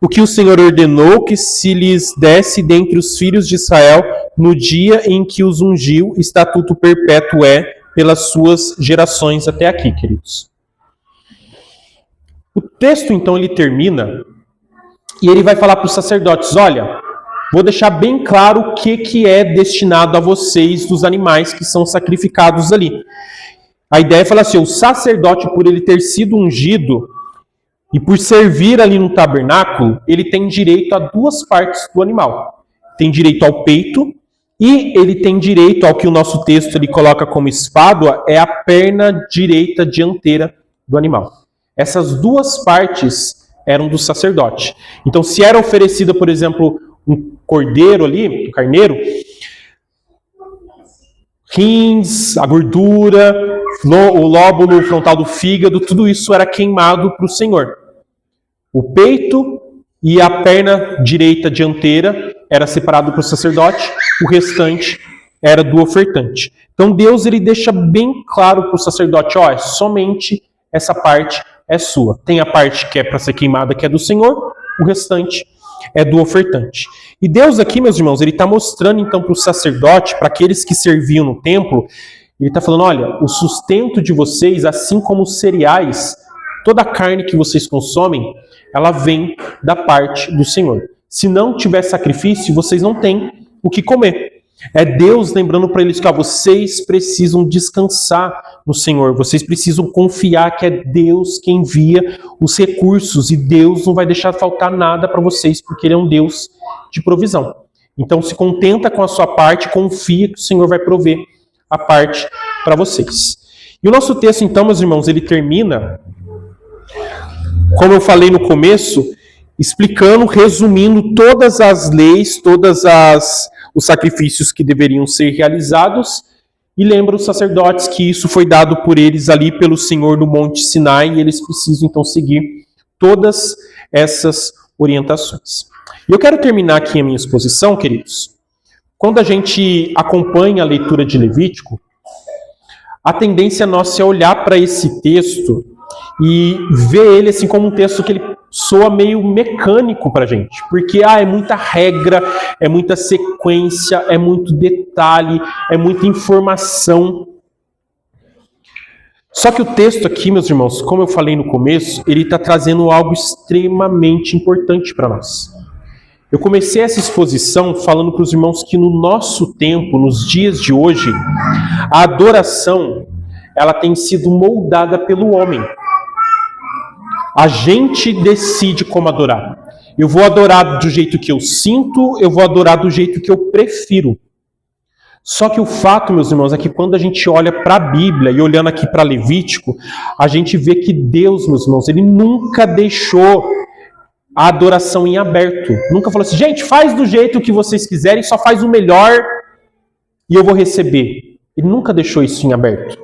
O que o Senhor ordenou que se lhes desse dentre os filhos de Israel no dia em que os ungiu, estatuto perpétuo é pelas suas gerações até aqui, queridos. O texto, então, ele termina e ele vai falar para os sacerdotes, olha, vou deixar bem claro o que é destinado a vocês dos animais que são sacrificados ali. A ideia é falar assim, o sacerdote, por ele ter sido ungido e por servir ali no tabernáculo, ele tem direito a duas partes do animal. Tem direito ao peito e ele tem direito ao que o nosso texto ele coloca como espádua, é a perna direita dianteira do animal. Essas duas partes eram do sacerdote. Então, se era oferecida, por exemplo, um cordeiro ali, um carneiro, rins, a gordura, o lóbulo frontal do fígado, tudo isso era queimado para o Senhor. O peito e a perna direita dianteira era separado para o sacerdote, o restante era do ofertante. Então Deus ele deixa bem claro para o sacerdote, ó, somente essa parte é sua. Tem a parte que é para ser queimada, que é do Senhor, o restante é do ofertante. E Deus aqui, meus irmãos, ele está mostrando então para o sacerdote, para aqueles que serviam no templo, ele está falando, olha, o sustento de vocês, assim como os cereais, toda a carne que vocês consomem, ela vem da parte do Senhor. Se não tiver sacrifício, vocês não têm o que comer. É Deus lembrando para eles que vocês precisam descansar no Senhor. Vocês precisam confiar que é Deus quem envia os recursos. E Deus não vai deixar faltar nada para vocês, porque Ele é um Deus de provisão. Então se contenta com a sua parte, confia que o Senhor vai prover a parte para vocês. E o nosso texto, então, meus irmãos, ele termina, como eu falei no começo, explicando, resumindo todas as leis, os sacrifícios que deveriam ser realizados, e lembra os sacerdotes que isso foi dado por eles ali pelo Senhor no Monte Sinai, e eles precisam então seguir todas essas orientações. E eu quero terminar aqui a minha exposição, queridos. Quando a gente acompanha a leitura de Levítico, a tendência nossa é olhar para esse texto e ver ele assim como um texto que ele soa meio mecânico para a gente, porque é muita regra, é muita sequência, é muito detalhe, é muita informação. Só que o texto aqui, meus irmãos, como eu falei no começo, ele está trazendo algo extremamente importante para nós. Eu comecei essa exposição falando para os irmãos que no nosso tempo, nos dias de hoje, a adoração ela tem sido moldada pelo homem. A gente decide como adorar. Eu vou adorar do jeito que eu sinto, eu vou adorar do jeito que eu prefiro. Só que o fato, meus irmãos, é que quando a gente olha para a Bíblia e olhando aqui para Levítico, a gente vê que Deus, meus irmãos, ele nunca deixou a adoração em aberto. Nunca falou assim, gente, faz do jeito que vocês quiserem, só faz o melhor e eu vou receber. Ele nunca deixou isso em aberto.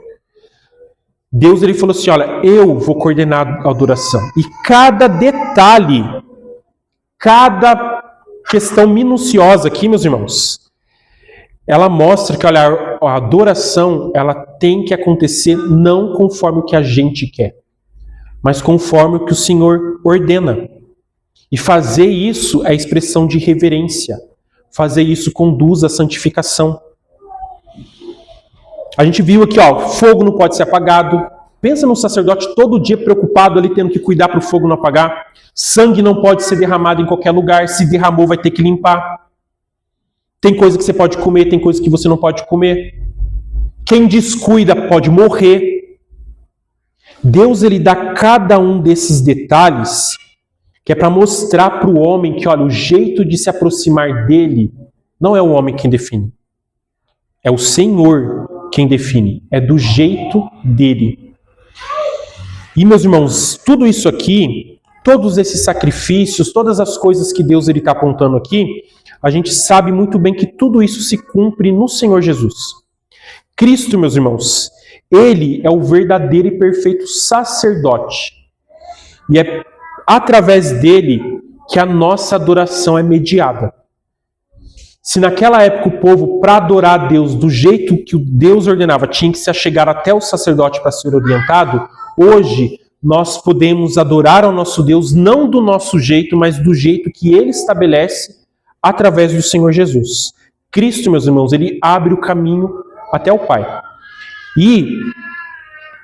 Deus ele falou assim, olha, eu vou coordenar a adoração. E cada detalhe, cada questão minuciosa aqui, meus irmãos, ela mostra que, olha, a adoração ela tem que acontecer não conforme o que a gente quer, mas conforme o que o Senhor ordena. E fazer isso é expressão de reverência. Fazer isso conduz à santificação. A gente viu aqui, fogo não pode ser apagado. Pensa no sacerdote todo dia preocupado ali, tendo que cuidar para o fogo não apagar. Sangue não pode ser derramado em qualquer lugar. Se derramou, vai ter que limpar. Tem coisa que você pode comer, tem coisa que você não pode comer. Quem descuida pode morrer. Deus, ele dá cada um desses detalhes, que é para mostrar para o homem que, olha, o jeito de se aproximar dele não é o homem quem define. É o Senhor quem define. É do jeito dele. E, meus irmãos, tudo isso aqui, todos esses sacrifícios, todas as coisas que Deus está apontando aqui, a gente sabe muito bem que tudo isso se cumpre no Senhor Jesus. Cristo, meus irmãos, ele é o verdadeiro e perfeito sacerdote. E é através dele que a nossa adoração é mediada. Se naquela época o povo, para adorar a Deus do jeito que o Deus ordenava, tinha que se achegar até o sacerdote para ser orientado, hoje nós podemos adorar ao nosso Deus não do nosso jeito, mas do jeito que ele estabelece através do Senhor Jesus. Cristo, meus irmãos, ele abre o caminho até o Pai. E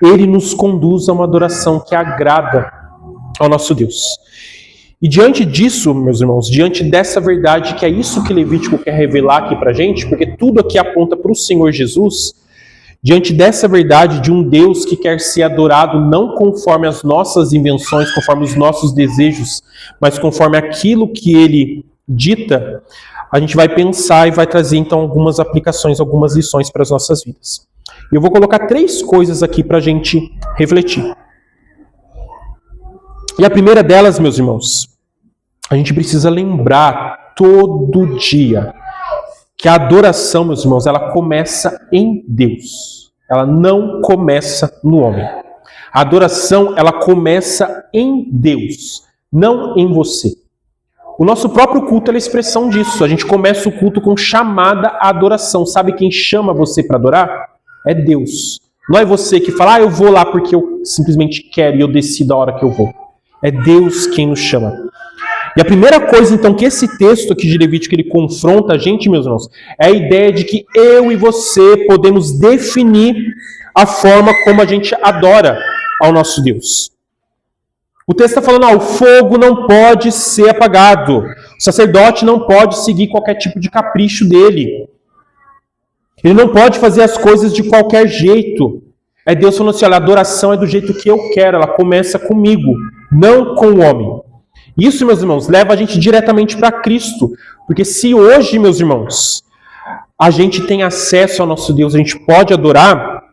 ele nos conduz a uma adoração que agrada ao nosso Deus. E diante disso, meus irmãos, diante dessa verdade, que é isso que Levítico quer revelar aqui pra gente, porque tudo aqui aponta para o Senhor Jesus, diante dessa verdade de um Deus que quer ser adorado não conforme as nossas invenções, conforme os nossos desejos, mas conforme aquilo que ele dita, a gente vai pensar e vai trazer então algumas aplicações, algumas lições para as nossas vidas. E eu vou colocar 3 coisas aqui para a gente refletir. E a primeira delas, meus irmãos, a gente precisa lembrar todo dia que a adoração, meus irmãos, ela começa em Deus. Ela não começa no homem. A adoração, ela começa em Deus, não em você. O nosso próprio culto é a expressão disso. A gente começa o culto com chamada à adoração. Sabe quem chama você para adorar? É Deus. Não é você que fala, eu vou lá porque eu simplesmente quero e eu decido a hora que eu vou. É Deus quem nos chama. E a primeira coisa, então, que esse texto aqui de Levítico ele confronta a gente, meus irmãos, é a ideia de que eu e você podemos definir a forma como a gente adora ao nosso Deus. O texto está falando, o fogo não pode ser apagado. O sacerdote não pode seguir qualquer tipo de capricho dele. Ele não pode fazer as coisas de qualquer jeito. É Deus falando assim, olha, a adoração é do jeito que eu quero, ela começa comigo, não com o homem. Isso, meus irmãos, leva a gente diretamente para Cristo. Porque se hoje, meus irmãos, a gente tem acesso ao nosso Deus, a gente pode adorar,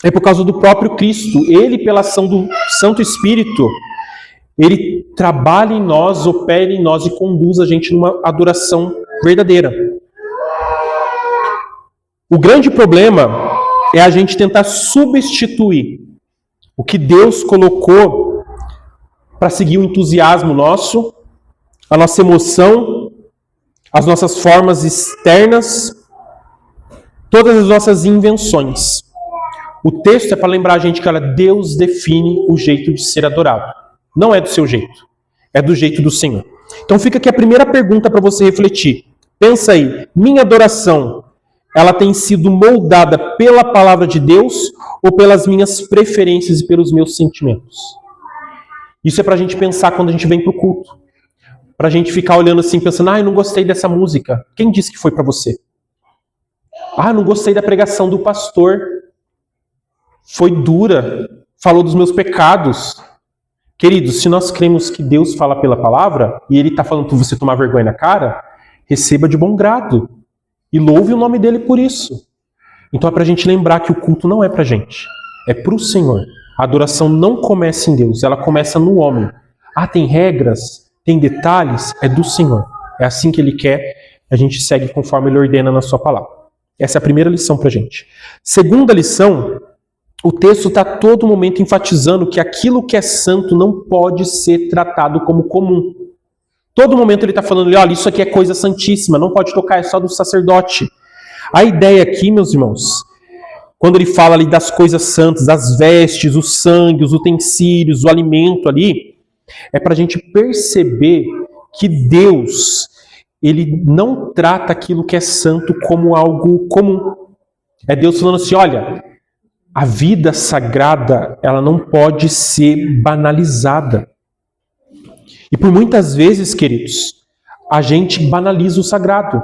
é por causa do próprio Cristo. Ele, pela ação do Santo Espírito, ele trabalha em nós, opera em nós e conduz a gente numa adoração verdadeira. O grande problema é a gente tentar substituir o que Deus colocou para seguir o entusiasmo nosso, a nossa emoção, as nossas formas externas, todas as nossas invenções. O texto é para lembrar a gente que olha, Deus define o jeito de ser adorado. Não é do seu jeito, é do jeito do Senhor. Então fica aqui a primeira pergunta para você refletir. Pensa aí, minha adoração, ela tem sido moldada pela palavra de Deus ou pelas minhas preferências e pelos meus sentimentos? Isso é para a gente pensar quando a gente vem para o culto. Para a gente ficar olhando assim, pensando, eu não gostei dessa música. Quem disse que foi para você? Não gostei da pregação do pastor. Foi dura. Falou dos meus pecados. Queridos, se nós cremos que Deus fala pela palavra, e Ele está falando para você tomar vergonha na cara, receba de bom grado. E louve o nome dEle por isso. Então é para a gente lembrar que o culto não é para a gente. É para o Senhor. A adoração não começa em Deus, ela começa no homem. Tem regras, tem detalhes, é do Senhor. É assim que Ele quer, a gente segue conforme Ele ordena na sua palavra. Essa é a primeira lição para a gente. Segunda lição, o texto está a todo momento enfatizando que aquilo que é santo não pode ser tratado como comum. Todo momento ele está falando, olha, isso aqui é coisa santíssima, não pode tocar, é só do sacerdote. A ideia aqui, meus irmãos, quando ele fala ali das coisas santas, das vestes, o sangue, os utensílios, o alimento ali, é para a gente perceber que Deus, ele não trata aquilo que é santo como algo comum. É Deus falando assim, olha, a vida sagrada, ela não pode ser banalizada. E por muitas vezes, queridos, a gente banaliza o sagrado.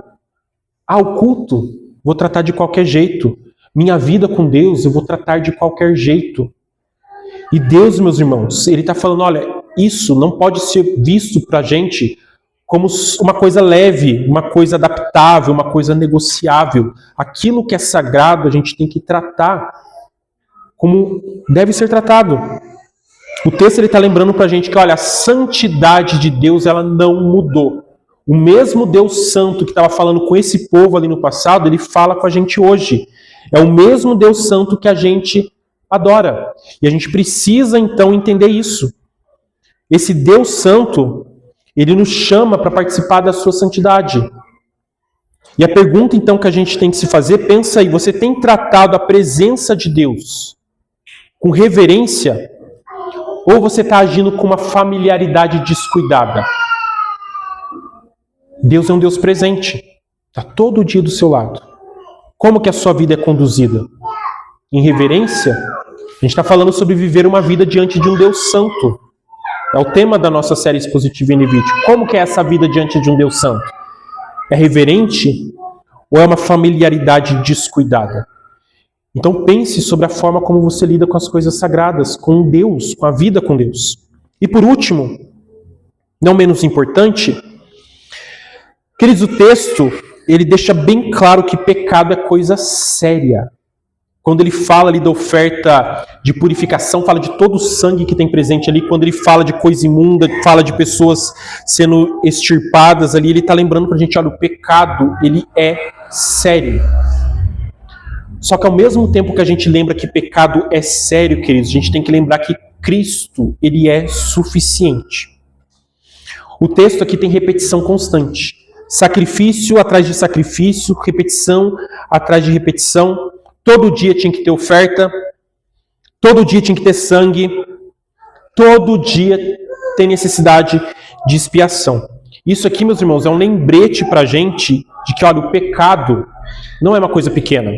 O culto, vou tratar de qualquer jeito. Minha vida com Deus, eu vou tratar de qualquer jeito. E Deus, meus irmãos, Ele está falando, olha, isso não pode ser visto para a gente como uma coisa leve, uma coisa adaptável, uma coisa negociável. Aquilo que é sagrado, a gente tem que tratar como deve ser tratado. O texto está lembrando para a gente que, olha, a santidade de Deus, ela não mudou. O mesmo Deus santo que estava falando com esse povo ali no passado, Ele fala com a gente hoje. É o mesmo Deus santo que a gente adora. E a gente precisa, então, entender isso. Esse Deus santo, Ele nos chama para participar da sua santidade. E a pergunta, então, que a gente tem que se fazer, pensa aí, você tem tratado a presença de Deus com reverência ou você está agindo com uma familiaridade descuidada? Deus é um Deus presente. Está todo dia do seu lado. Como que a sua vida é conduzida? Em reverência? A gente está falando sobre viver uma vida diante de um Deus santo. É o tema da nossa série expositiva em Levítico. Como que é essa vida diante de um Deus santo? É reverente ou é uma familiaridade descuidada? Então pense sobre a forma como você lida com as coisas sagradas, com Deus, com a vida com Deus. E por último, não menos importante, queridos, o texto, ele deixa bem claro que pecado é coisa séria. Quando ele fala ali da oferta de purificação, fala de todo o sangue que tem presente ali. Quando ele fala de coisa imunda, fala de pessoas sendo extirpadas ali, ele está lembrando pra gente, olha, o pecado, ele é sério. Só que ao mesmo tempo que a gente lembra que pecado é sério, queridos, a gente tem que lembrar que Cristo, ele é suficiente. O texto aqui tem repetição constante. Sacrifício atrás de sacrifício, repetição atrás de repetição. Todo dia tinha que ter oferta, todo dia tinha que ter sangue, todo dia tem necessidade de expiação. Isso aqui, meus irmãos, é um lembrete para a gente de que, olha, o pecado não é uma coisa pequena.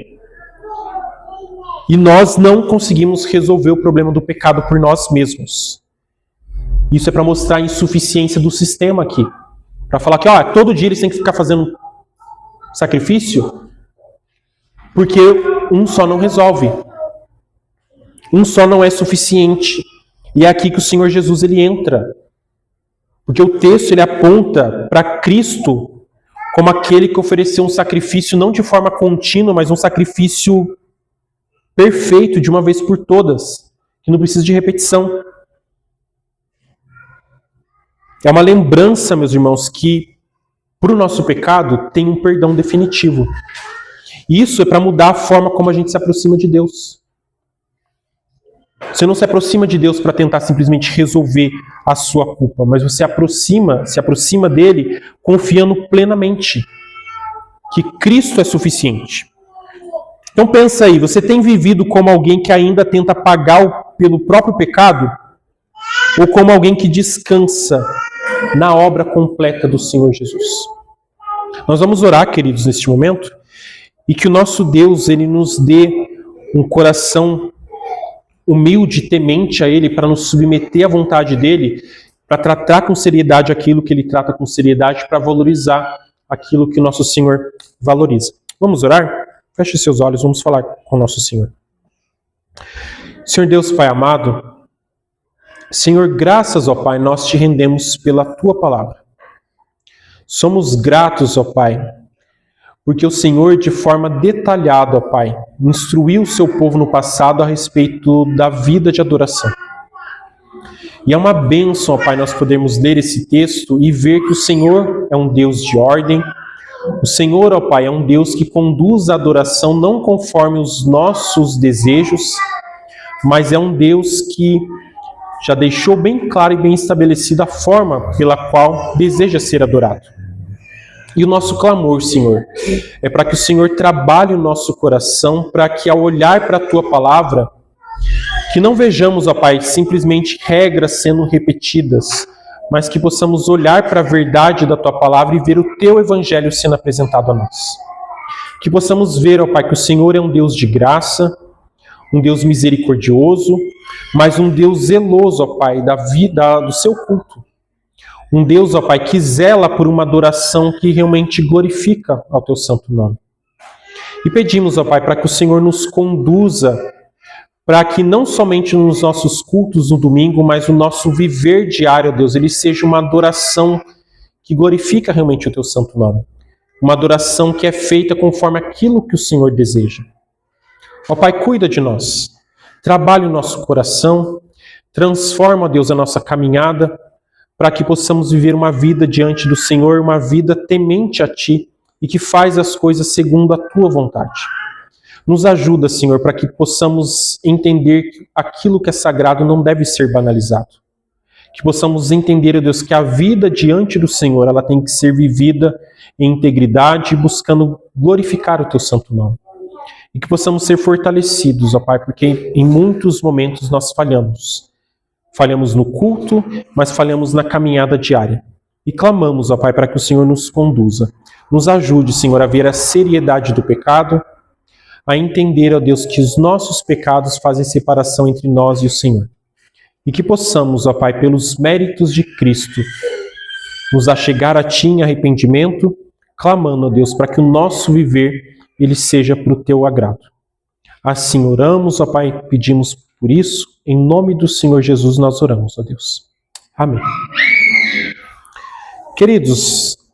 E nós não conseguimos resolver o problema do pecado por nós mesmos. Isso é para mostrar a insuficiência do sistema aqui. Para falar que, ó, todo dia eles têm que ficar fazendo sacrifício, porque um só não resolve. Um só não é suficiente. E é aqui que o Senhor Jesus ele entra. Porque o texto ele aponta para Cristo como aquele que ofereceu um sacrifício não de forma contínua, mas um sacrifício perfeito de uma vez por todas, que não precisa de repetição. É uma lembrança, meus irmãos, que para o nosso pecado tem um perdão definitivo. Isso é para mudar a forma como a gente se aproxima de Deus. Você não se aproxima de Deus para tentar simplesmente resolver a sua culpa, mas você se aproxima dele confiando plenamente que Cristo é suficiente. Então pensa aí, você tem vivido como alguém que ainda tenta pagar pelo próprio pecado? Ou como alguém que descansa na obra completa do Senhor Jesus? Nós vamos orar, queridos, neste momento, e que o nosso Deus ele nos dê um coração humilde, temente a Ele, para nos submeter à vontade dEle, para tratar com seriedade aquilo que Ele trata com seriedade, para valorizar aquilo que o nosso Senhor valoriza. Vamos orar? Feche seus olhos, vamos falar com o nosso Senhor. Senhor Deus, Pai amado, Senhor, graças, ó Pai, nós te rendemos pela Tua palavra. Somos gratos, ó Pai, porque o Senhor, de forma detalhada, ó Pai, instruiu o seu povo no passado a respeito da vida de adoração. E é uma bênção, ó Pai, nós podermos ler esse texto e ver que o Senhor é um Deus de ordem. O Senhor, ó Pai, é um Deus que conduz a adoração não conforme os nossos desejos, mas é um Deus que já deixou bem claro e bem estabelecida a forma pela qual deseja ser adorado. E o nosso clamor, Senhor, é para que o Senhor trabalhe o nosso coração, para que ao olhar para a Tua palavra, que não vejamos, ó Pai, simplesmente regras sendo repetidas, mas que possamos olhar para a verdade da Tua palavra e ver o Teu Evangelho sendo apresentado a nós. Que possamos ver, ó Pai, que o Senhor é um Deus de graça, um Deus misericordioso, mas um Deus zeloso, ó Pai, da vida, do seu culto. Um Deus, ó Pai, que zela por uma adoração que realmente glorifica ao Teu santo nome. E pedimos, ó Pai, para que o Senhor nos conduza, para que não somente nos nossos cultos no domingo, mas o nosso viver diário, ó Deus, ele seja uma adoração que glorifica realmente o Teu santo nome. Uma adoração que é feita conforme aquilo que o Senhor deseja. Ó Pai, cuida de nós. Trabalhe o nosso coração. Transforma, ó Deus, a nossa caminhada, para que possamos viver uma vida diante do Senhor, uma vida temente a Ti e que faz as coisas segundo a Tua vontade. Nos ajuda, Senhor, para que possamos entender que aquilo que é sagrado não deve ser banalizado. Que possamos entender, ó Deus, que a vida diante do Senhor ela tem que ser vivida em integridade, buscando glorificar o Teu santo nome. E que possamos ser fortalecidos, ó Pai, porque em muitos momentos nós falhamos. Falhamos no culto, mas falhamos na caminhada diária. E clamamos, ó Pai, para que o Senhor nos conduza. Nos ajude, Senhor, a ver a seriedade do pecado, a entender, ó Deus, que os nossos pecados fazem separação entre nós e o Senhor. E que possamos, ó Pai, pelos méritos de Cristo, nos achegar a Ti em arrependimento, clamando, ó Deus, para que o nosso viver ele seja para o Teu agrado. Assim oramos, ó Pai, pedimos por isso. Em nome do Senhor Jesus nós oramos, ó Deus. Amém. Queridos,